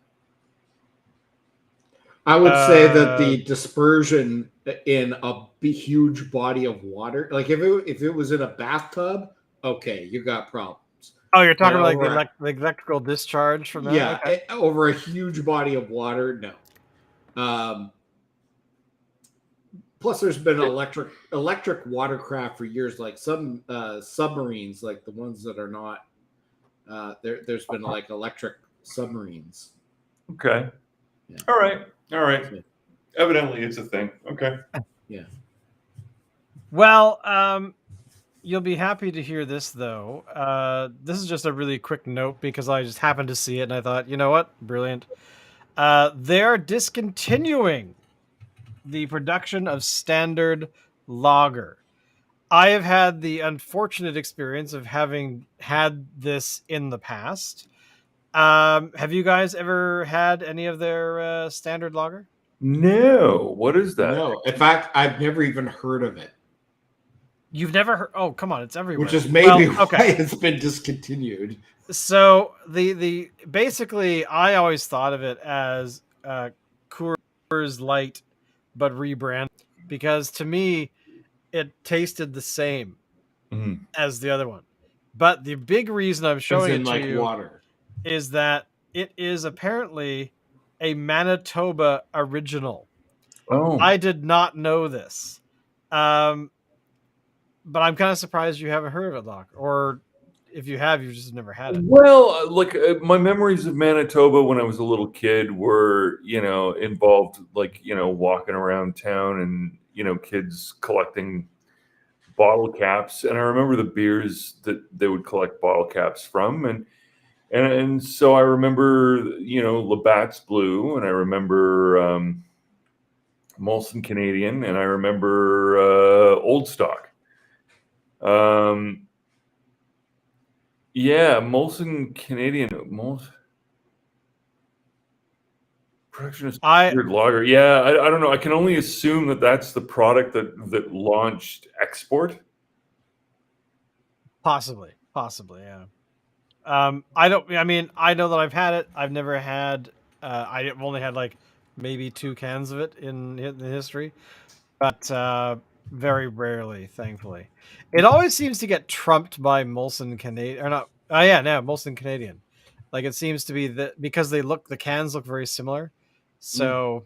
[SPEAKER 2] I would say that the dispersion in a huge body of water, like if it was in a bathtub, okay, you got problems.
[SPEAKER 1] Oh, you're talking about like the electrical discharge from that?
[SPEAKER 2] Yeah, okay. Over a huge body of water, no. Plus, there's been electric watercraft for years, like some submarines, like the ones that are not. There's been like electric submarines.
[SPEAKER 3] Okay. Yeah. All right. Yeah. Evidently, it's a thing. Okay.
[SPEAKER 2] Yeah.
[SPEAKER 1] Well, you'll be happy to hear this, though. This is just a really quick note because I just happened to see it and I thought, you know what? Brilliant. They're discontinuing the production of standard lager. I have had the unfortunate experience of having had this in the past. Have you guys ever had any of their standard lager?
[SPEAKER 3] No. What is that?
[SPEAKER 2] No. In fact, I've never even heard of it.
[SPEAKER 1] You've never heard? Oh, come on, it's everywhere.
[SPEAKER 2] Which is maybe why it's been discontinued.
[SPEAKER 1] So the basically, I always thought of it as Coors Light, but rebranded, because to me, it tasted the same as the other one. But the big reason I'm showing it to you
[SPEAKER 2] water
[SPEAKER 1] is that it is apparently a Manitoba original.
[SPEAKER 3] Oh,
[SPEAKER 1] I did not know this. But I'm kind of surprised you haven't heard of it, Locke. Or if you have, you've just never had it.
[SPEAKER 3] Well, my memories of Manitoba when I was a little kid were, involved walking around town and, kids collecting bottle caps. And I remember the beers that they would collect bottle caps from. And so I remember, Labatt's Blue, and I remember Molson Canadian, and I remember Old Stock. Yeah, Molson Canadian production of standard lager. Yeah, I don't know. I can only assume that that's the product that launched export.
[SPEAKER 1] Possibly, yeah. I know that I've had it. I've never had. I've only had like maybe 2 cans of it in history, but very rarely, thankfully. It always seems to get trumped by Molson Canadian, or not. Oh yeah, no, Molson Canadian. Like it seems to be that because the cans look very similar. So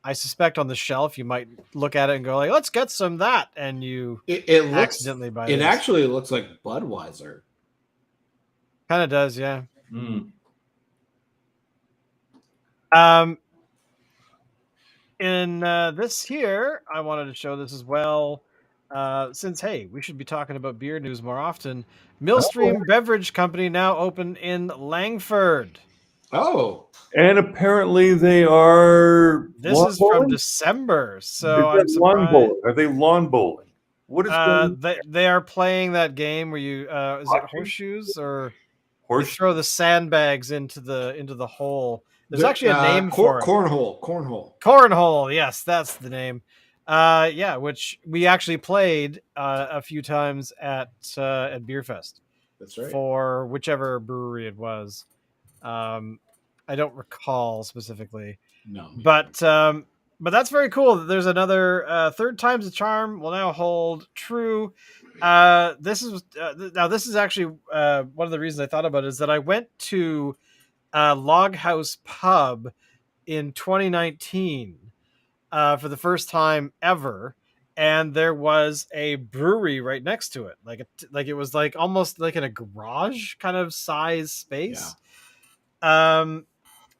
[SPEAKER 1] I suspect on the shelf you might look at it and go like, "Let's get some of that," and you accidentally buy it.
[SPEAKER 2] It actually looks like Budweiser.
[SPEAKER 1] Kind of does, yeah. In this here, I wanted to show this as well. Since, hey, we should be talking about beer news more often. Millstream Beverage Company now open in Langford.
[SPEAKER 2] Oh.
[SPEAKER 3] And apparently they are...
[SPEAKER 1] This is from December, so I'm surprised.
[SPEAKER 3] Are they lawn bowling? What is
[SPEAKER 1] they are playing that game where you... is it horseshoes? Or you throw the sandbags into the hole. There's actually a name for it. Cornhole, yes, that's the name. Yeah, which we actually played a few times at Beerfest.
[SPEAKER 2] That's right.
[SPEAKER 1] For whichever brewery it was. I don't recall specifically.
[SPEAKER 2] No.
[SPEAKER 1] But but that's very cool. There's another third time's the charm will now hold true. This is actually one of the reasons I thought about it is that I went to Log House Pub in 2019 for the first time ever, and there was a brewery right next to it, like it was like almost like in a garage kind of size space.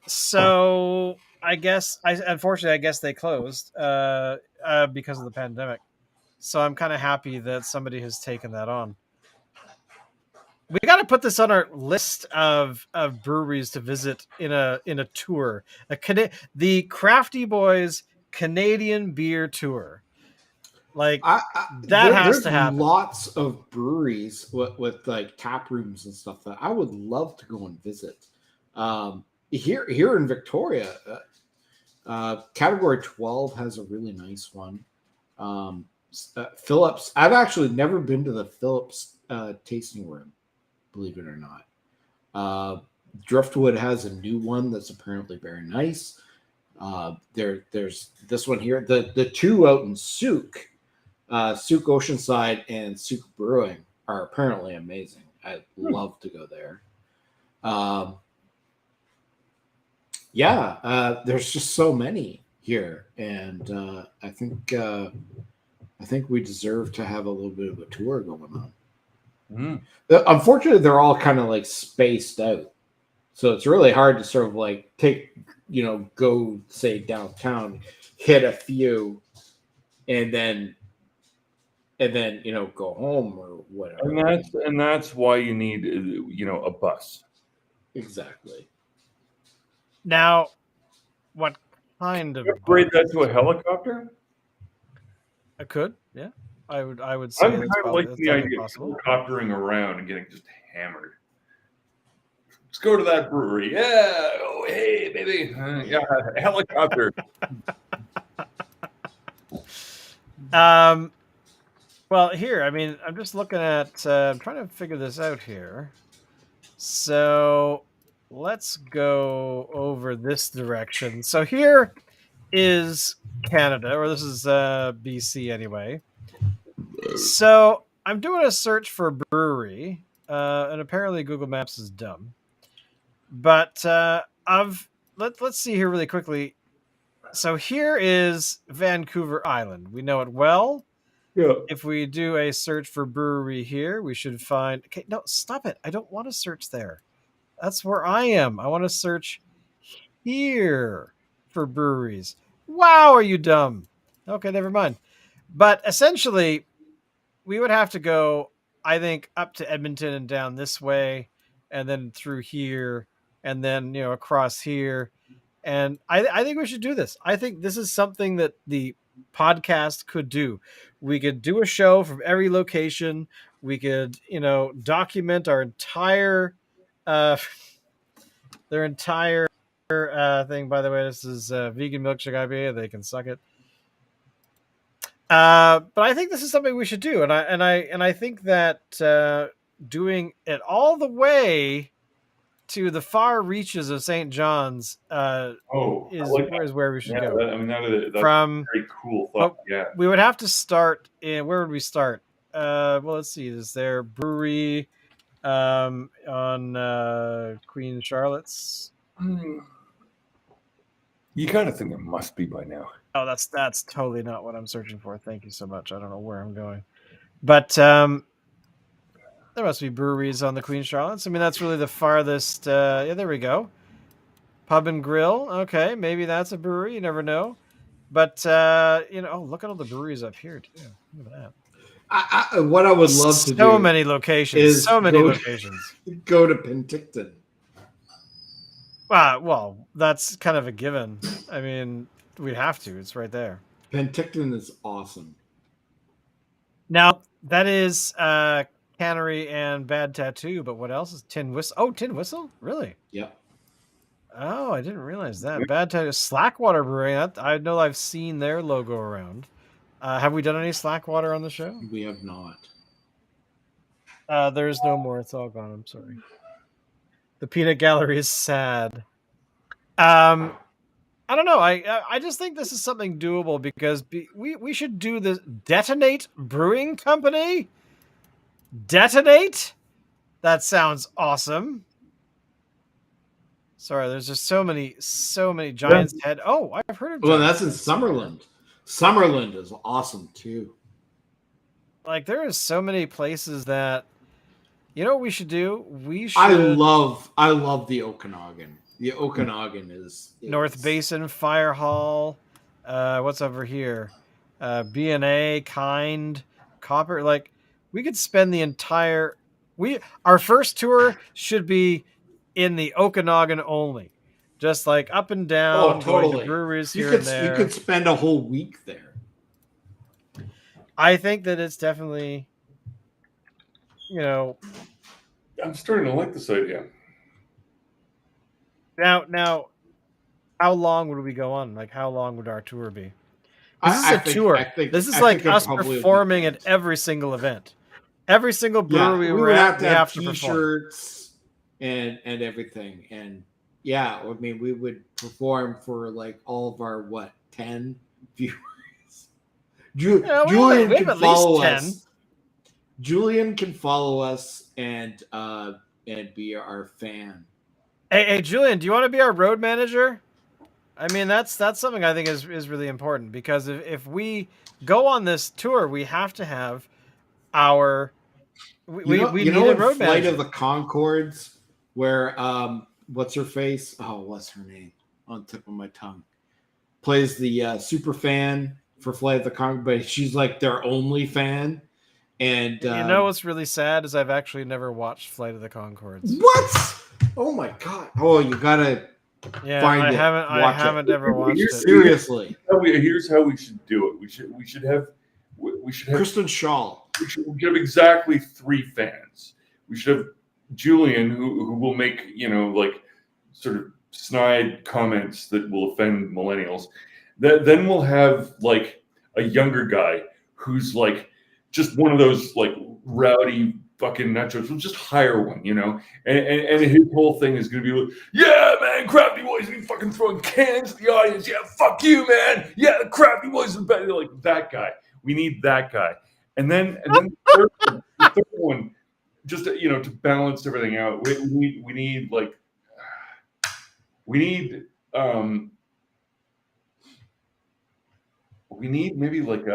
[SPEAKER 1] So I guess unfortunately I guess they closed because of the pandemic. So I'm kind of happy that somebody has taken that on. We got to put this on our list of breweries to visit in a tour. The Crafty Boys Canadian beer tour. Like that has to happen.
[SPEAKER 2] There's lots of breweries with like tap rooms and stuff that I would love to go and visit. Here in Victoria, Category 12 has a really nice one. Phillips. I've actually never been to the Phillips tasting room, believe it or not. Driftwood has a new one that's apparently very nice. There's this one here. The two out in Souk, Souk Oceanside and Souk Brewing are apparently amazing. I'd love to go there. There's just so many here, and I think we deserve to have a little bit of a tour going on. Unfortunately, they're all kind of like spaced out, so it's really hard to sort of like go say downtown, hit a few, and then go home or whatever.
[SPEAKER 3] And that's why you need a bus.
[SPEAKER 2] Exactly.
[SPEAKER 1] Now, what kind of
[SPEAKER 3] upgrade that to a helicopter?
[SPEAKER 1] I could, yeah. I would say
[SPEAKER 3] I'm kind of like the idea of helicoptering around and getting just hammered. Let's go to that brewery. Yeah. Oh, hey, baby. Yeah, helicopter.
[SPEAKER 1] Well, here, I mean, I'm just looking at. I'm trying to figure this out here. So let's go over this direction. So here is Canada, or this is BC anyway. So I'm doing a search for brewery, and apparently Google Maps is dumb. But let's see here really quickly. So here is Vancouver Island. We know it well.
[SPEAKER 3] Yeah.
[SPEAKER 1] If we do a search for brewery here, we should find. Okay, no, stop it. I don't want to search there. That's where I am. I want to search here for breweries. Wow, are you dumb? Okay, never mind. But essentially, we would have to go, I think, up to Edmonton and down this way, and then through here, and then across here. And I think we should do this. I think this is something that the podcast could do. We could do a show from every location. We could, document our entire their entire thing. By the way, this is vegan Milkshake IPA. They can suck it. But I think this is something we should do, and I think that doing it all the way to the far reaches of St. John's is where we should go.
[SPEAKER 3] That's
[SPEAKER 1] From
[SPEAKER 3] a very cool thought. Yeah,
[SPEAKER 1] we would have to start in. Where would we start? Well, let's see. Is there brewery on Queen Charlotte's?
[SPEAKER 3] You kind of think it must be by now.
[SPEAKER 1] Oh, that's totally not what I'm searching for. Thank you so much. I don't know where I'm going, but there must be breweries on the Queen Charlotte's. I mean, that's really the farthest. Yeah, there we go. Pub and Grill. Okay, maybe that's a brewery. You never know. But look at all the breweries up here too. Look at that.
[SPEAKER 2] What I would love to do.
[SPEAKER 1] So many locations. So many locations.
[SPEAKER 2] Go to Penticton.
[SPEAKER 1] Well, that's kind of a given. I mean, we'd have to. It's right there.
[SPEAKER 2] Penticton is awesome.
[SPEAKER 1] Now, that is Cannery and Bad Tattoo, but what else is Tin Whistle? Oh, Tin Whistle? Really?
[SPEAKER 2] Yep.
[SPEAKER 1] Oh, I didn't realize that. Bad Tattoo. Slackwater Brewing. I know I've seen their logo around. Have we done any Slackwater on the show?
[SPEAKER 2] We have not.
[SPEAKER 1] There's no more. It's all gone. I'm sorry. The Peanut Gallery is sad. I don't know. I just think this is something doable because we should do this. Detonate Brewing Company. Detonate. That sounds awesome. Sorry, there's just so many Giants head. Oh, I've heard of.
[SPEAKER 2] Well,
[SPEAKER 1] Giants
[SPEAKER 2] that's in Summerland. Summerland is awesome too.
[SPEAKER 1] Like there is so many places that, you know what we should do? We should.
[SPEAKER 2] I love the Okanagan. The Okanagan is
[SPEAKER 1] North Basin Fire Hall. What's over here? B&A, Kind, Copper. Like we could spend the entire our first tour should be in the Okanagan only. Just like up and down,
[SPEAKER 2] totally.
[SPEAKER 1] going to breweries here and there.
[SPEAKER 2] You could spend a whole week there.
[SPEAKER 1] I think that it's definitely, you know.
[SPEAKER 3] I'm starting to like this idea.
[SPEAKER 1] Now, how long would we go on? Like, how long would our tour be? This is a tour. This is like us performing at every single event. Every single brewery
[SPEAKER 2] we would have to have
[SPEAKER 1] to
[SPEAKER 2] t-shirts and everything. And yeah, I mean, we would perform for like all of our 10 viewers. Julian can follow us. Julian can follow us and be our fan.
[SPEAKER 1] Hey, Julian, do you want to be our road manager? I mean, that's something I think is really important because if we go on this tour, we have to have our we need a road manager.
[SPEAKER 2] Flight of the Conchords, where what's her face? Oh, what's her name? On the tip of my tongue. Plays the super fan for Flight of the Conchords, but she's like their only fan. And
[SPEAKER 1] you know what's really sad is I've actually never watched Flight of the Conchords.
[SPEAKER 2] What? Oh my god! Oh, you gotta find it.
[SPEAKER 1] I haven't ever watched it.
[SPEAKER 2] Seriously.
[SPEAKER 3] Here's how we should do it. We should have
[SPEAKER 2] Kristen Shaw.
[SPEAKER 3] We should have exactly 3 fans. We should have Julian, who will make like sort of snide comments that will offend millennials. Then we'll have like a younger guy who's like just one of those like rowdy fucking nachos. We'll just hire one, and his whole thing is going to be like, yeah, man, Crafty Boys be fucking throwing cans at the audience. Yeah, fuck you, man. Yeah, the Crafty Boys are better. Like that guy. We need that guy. And then the third one, just to balance everything out. We need maybe like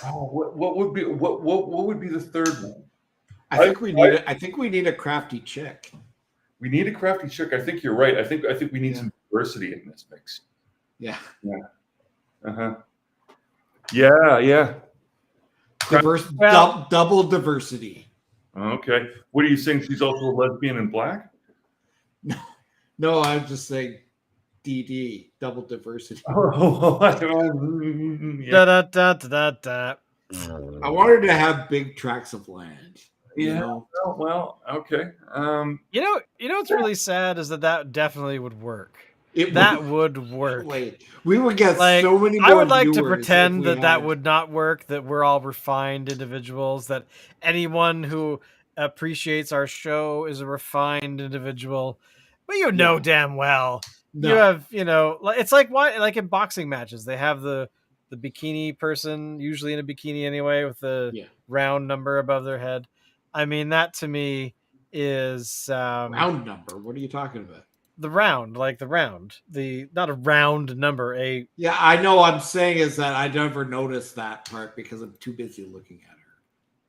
[SPEAKER 3] what would be the third one?
[SPEAKER 2] I think we need a crafty chick.
[SPEAKER 3] We need a crafty chick. I think you're right. I think we need some diversity in this mix.
[SPEAKER 2] Yeah.
[SPEAKER 3] Yeah. Uh-huh. Yeah.
[SPEAKER 2] Double diversity.
[SPEAKER 3] Okay. What are you saying? She's also a lesbian and black?
[SPEAKER 2] No, I'm just saying DD, double diversity.
[SPEAKER 3] Oh,
[SPEAKER 1] Da.
[SPEAKER 2] I wanted to have big tracts of land.
[SPEAKER 3] Yeah. Well, okay.
[SPEAKER 1] You know what's really sad is that definitely would work. Would work.
[SPEAKER 2] We would get so many more
[SPEAKER 1] I would like to
[SPEAKER 2] viewers
[SPEAKER 1] pretend that would not work, that we're all refined individuals, that anyone who appreciates our show is a refined individual. But damn well. No. You have, it's like in boxing matches, they have the bikini person, usually in a bikini anyway, with the round number above their head. I mean, that to me is
[SPEAKER 2] round number. What are you talking about?
[SPEAKER 1] The round, not a round number.
[SPEAKER 2] Yeah, I know. I'm saying is that I never noticed that part because I'm too busy looking at her.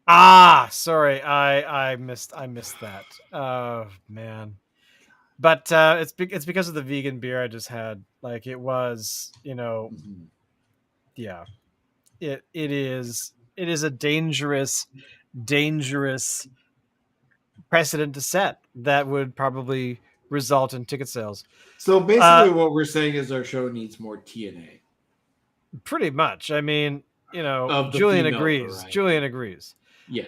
[SPEAKER 1] Ah, sorry, I missed that. Oh man, but it's because of the vegan beer I just had. Like it was, yeah, it is a dangerous precedent to set that would probably result in ticket sales.
[SPEAKER 2] So basically what we're saying is our show needs more TNA.
[SPEAKER 1] Pretty much. I mean, Julian agrees. Variety. Julian agrees.
[SPEAKER 2] Yes.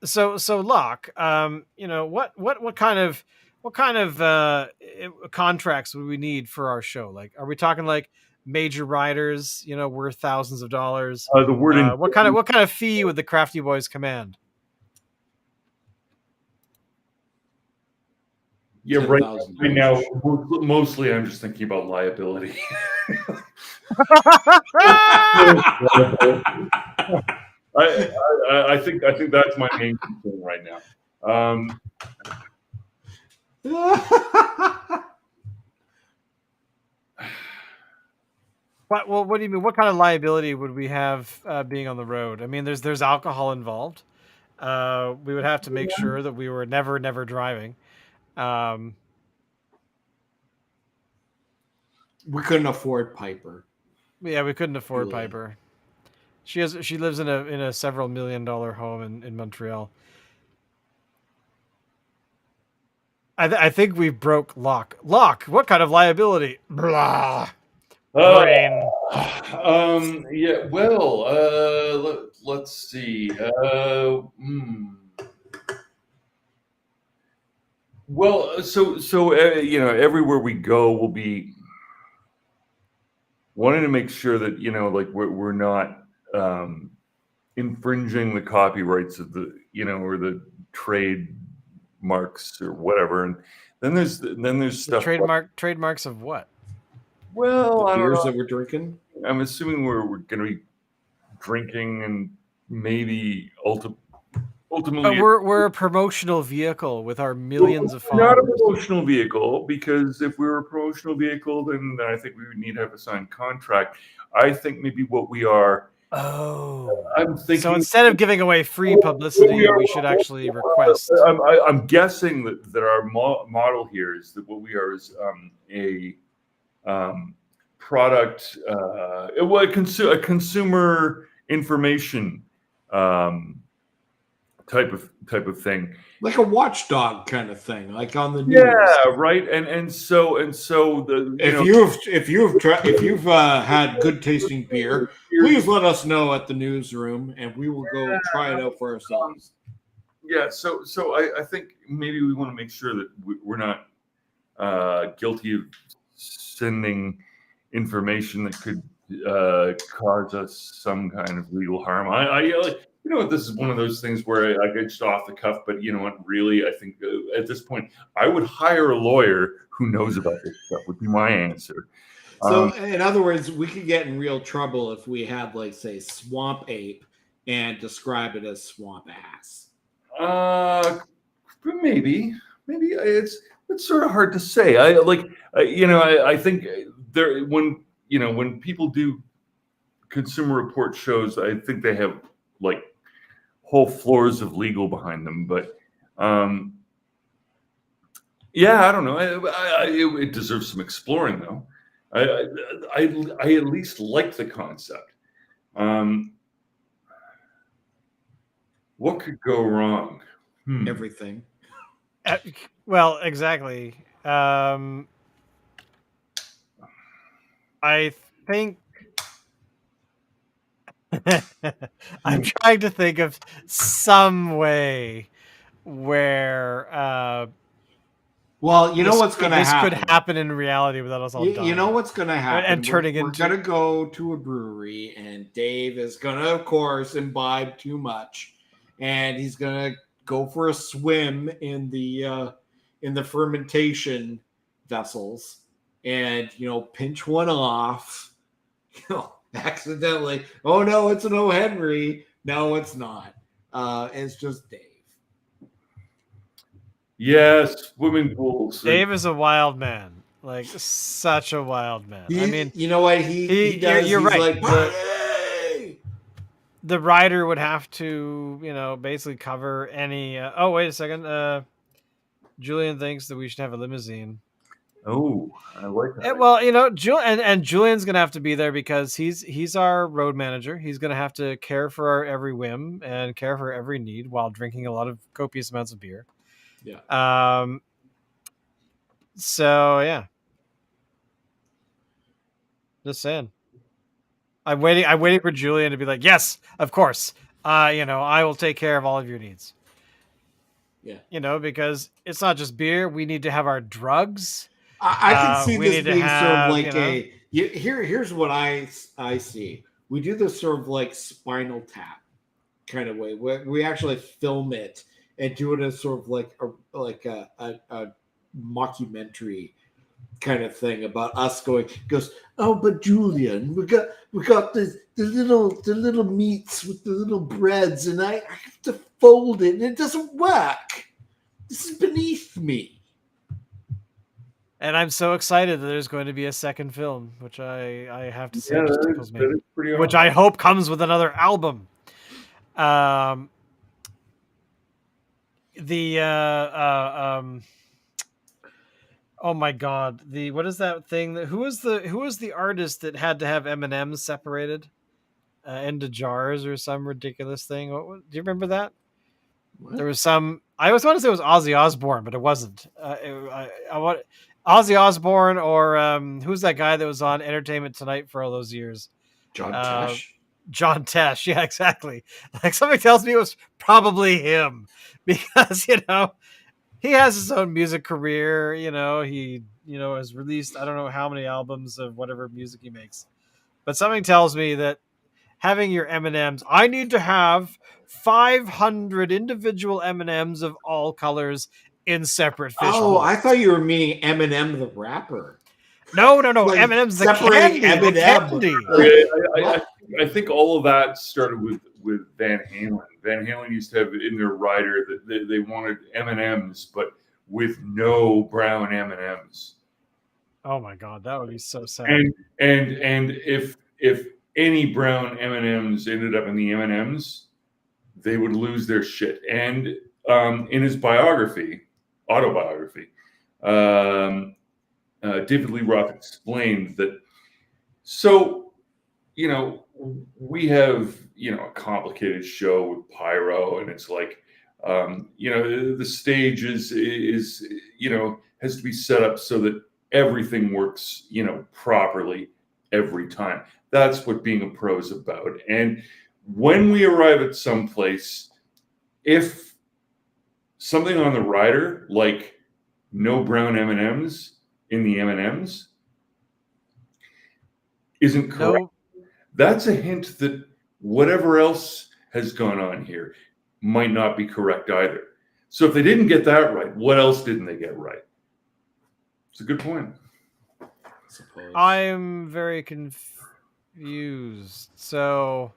[SPEAKER 1] So Locke, what kind of contracts would we need for our show? Like, are we talking like major riders, worth thousands of dollars? What kind of fee would the Crafty Boys command?
[SPEAKER 3] Yeah, right
[SPEAKER 2] 10,000
[SPEAKER 3] now, mostly I'm just thinking about liability. I think that's my main concern right now.
[SPEAKER 1] What do you mean? What kind of liability would we have being on the road? I mean, there's alcohol involved. We would have to make sure that we were never driving.
[SPEAKER 2] We couldn't afford Piper.
[SPEAKER 1] Yeah, we couldn't afford
[SPEAKER 2] Julia.
[SPEAKER 1] Piper. She lives in a several $1 million home in Montreal. I think we broke Locke. Locke, what kind of liability? Blah. Brain.
[SPEAKER 3] Yeah. Well, let's see. Well, so everywhere we go, we'll be wanting to make sure that like we're not infringing the copyrights of the or the trade marks or whatever. And then there's stuff.
[SPEAKER 1] Trademarks of what?
[SPEAKER 3] Well,
[SPEAKER 2] the beers that we're drinking.
[SPEAKER 3] I'm assuming we're going to be drinking and maybe ultimately.
[SPEAKER 1] But we're a promotional vehicle with our millions of followers.
[SPEAKER 3] Not a promotional vehicle, because if we were a promotional vehicle, then I think we would need to have a signed contract. I think maybe what we are.
[SPEAKER 1] Oh,
[SPEAKER 3] I'm thinking.
[SPEAKER 1] So instead of giving away free publicity, we should actually request.
[SPEAKER 3] I'm guessing that our model here is that what we are is a product, a consumer information type of thing,
[SPEAKER 2] like a watchdog kind of thing, like on the news.
[SPEAKER 3] Yeah, right. And so the
[SPEAKER 2] if you've had good tasting beer, please let us know at the newsroom, and we will go try it out for ourselves.
[SPEAKER 3] Yeah. So I think maybe we want to make sure that we're not guilty of sending information that could cause us some kind of legal harm. This is one of those things where I get just off the cuff, but you know what? Really, I think at this point, I would hire a lawyer who knows about this stuff. Would be my answer.
[SPEAKER 2] So, in other words, we could get in real trouble if we had, like, say, swamp ape and describe it as swamp ass.
[SPEAKER 3] Maybe it's sort of hard to say. I think there when people do Consumer Report shows, I think they have like whole floors of legal behind them. But yeah, I don't know. It deserves some exploring, though. I at least like the concept. What could go wrong?
[SPEAKER 2] Everything.
[SPEAKER 1] Well, exactly. I think I'm trying to think of some way where
[SPEAKER 2] well, you know what's going to happen.
[SPEAKER 1] This could happen in reality without us all dying.
[SPEAKER 2] You know what's going to happen.
[SPEAKER 1] And turning
[SPEAKER 2] we're going to go to a brewery, and Dave is going to, of course, imbibe too much, and he's going to go for a swim in the fermentation vessels, and pinch one off, accidentally. Oh no, it's an O. Henry. No, it's not. It's just Dave.
[SPEAKER 3] Yes, swimming pools.
[SPEAKER 1] Dave is a wild man, like such a wild man. I mean,
[SPEAKER 2] you know what he does?
[SPEAKER 1] You're right.
[SPEAKER 2] Like,
[SPEAKER 1] the rider would have to, basically cover any. Oh, wait a second. Julian thinks that we should have a limousine.
[SPEAKER 3] Oh, I like that.
[SPEAKER 1] Well, Julian's gonna have to be there because he's our road manager. He's gonna have to care for our every whim and care for every need while drinking a lot of copious amounts of beer.
[SPEAKER 2] Yeah.
[SPEAKER 1] So yeah. Just saying. I'm waiting for Julian to be like, yes, of course. I will take care of all of your needs.
[SPEAKER 2] Yeah.
[SPEAKER 1] Because it's not just beer. We need to have our drugs.
[SPEAKER 2] I can see this being sort of like
[SPEAKER 1] here's
[SPEAKER 2] what I see. We do this sort of like Spinal Tap kind of way, where we actually film it and do it as sort of like a mockumentary kind of thing about us goes, oh, but Julian, we got the little meats with the little breads, and I have to fold it, and it doesn't work. This is beneath me.
[SPEAKER 1] And I'm so excited that there's going to be a second film, which I have to say just tickles me. Which I hope comes with another album. Oh my God! What is that thing? Who was the artist that had to have M&Ms separated into jars or some ridiculous thing? Do you remember that? What? There was some. I always want to say it was Ozzy Osbourne, but it wasn't. I want Ozzy Osbourne or who's that guy that was on Entertainment Tonight for all those years?
[SPEAKER 2] John Tesh.
[SPEAKER 1] John Tesh, yeah, exactly. Like somebody tells me it was probably him because he has his own music career. He has released I don't know how many albums of whatever music he makes, but something tells me that having your M&Ms, I need to have 500 individual M&Ms of all colors in separate fish molds.
[SPEAKER 2] I thought you were meaning Eminem the rapper.
[SPEAKER 1] No. Like M&M's the candy.
[SPEAKER 3] I think all of that started with Van Halen. Van Halen used to have in their rider that they wanted M&Ms, but with no brown M&Ms.
[SPEAKER 1] Oh my God, that would be so sad.
[SPEAKER 3] And if any brown M&Ms ended up in the M&Ms, they would lose their shit. And in his autobiography, David Lee Roth explained that. So, we have a complicated show with pyro, and it's like, the stage is has to be set up so that everything works, properly every time. That's what being a pro is about. And when we arrive at some place, if something on the rider, like no brown M&Ms in the M&Ms, isn't correct, that's a hint that whatever else has gone on here might not be correct either. So if they didn't get that right, what else didn't they get right? It's a good point.
[SPEAKER 1] I'm very confused. So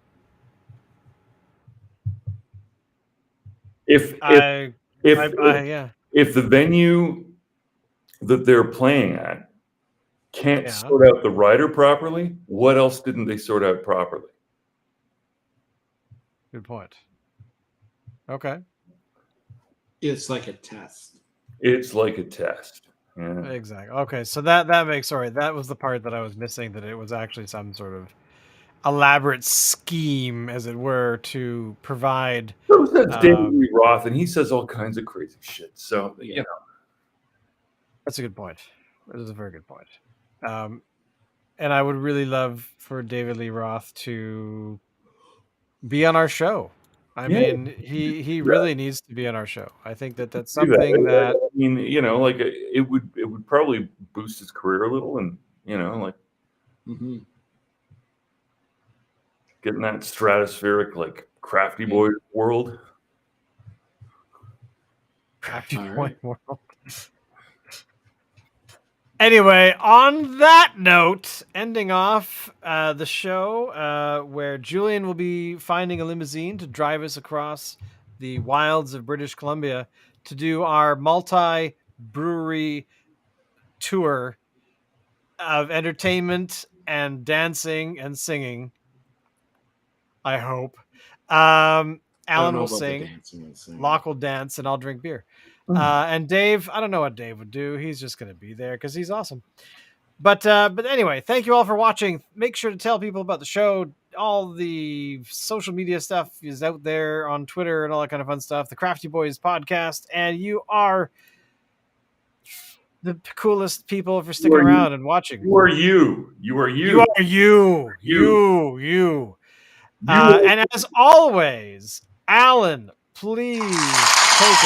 [SPEAKER 3] if the venue that they're playing at can't sort out the rider properly, what else didn't they sort out properly?
[SPEAKER 1] Good point. Okay.
[SPEAKER 2] It's like a test.
[SPEAKER 3] Yeah.
[SPEAKER 1] Exactly. Okay, so that makes that was the part that I was missing, that it was actually some sort of elaborate scheme, as it were, to provide.
[SPEAKER 3] That's David Lee Roth, and he says all kinds of crazy shit. So
[SPEAKER 1] that's a good point. That is a very good point. And I would really love for David Lee Roth to be on our show. I mean, he really needs to be on our show. I think that's something that
[SPEAKER 3] I mean, it would probably boost his career a little, and getting that stratospheric Crafty Boy world.
[SPEAKER 1] Crafty Boy world. Anyway, on that note, ending off the show where Julian will be finding a limousine to drive us across the wilds of British Columbia to do our multi-brewery tour of entertainment and dancing and singing. I hope. Alan will sing, Locke will dance, and I'll drink beer. And Dave, I don't know what Dave would do. He's just going to be there because he's awesome. But anyway, thank you all for watching. Make sure to tell people about the show. All the social media stuff is out there on Twitter and all that kind of fun stuff. The Crafty Boys podcast. And you are the coolest people for sticking around and watching.
[SPEAKER 3] You are you. You are you.
[SPEAKER 1] You are you. And as always, Alan, please take it.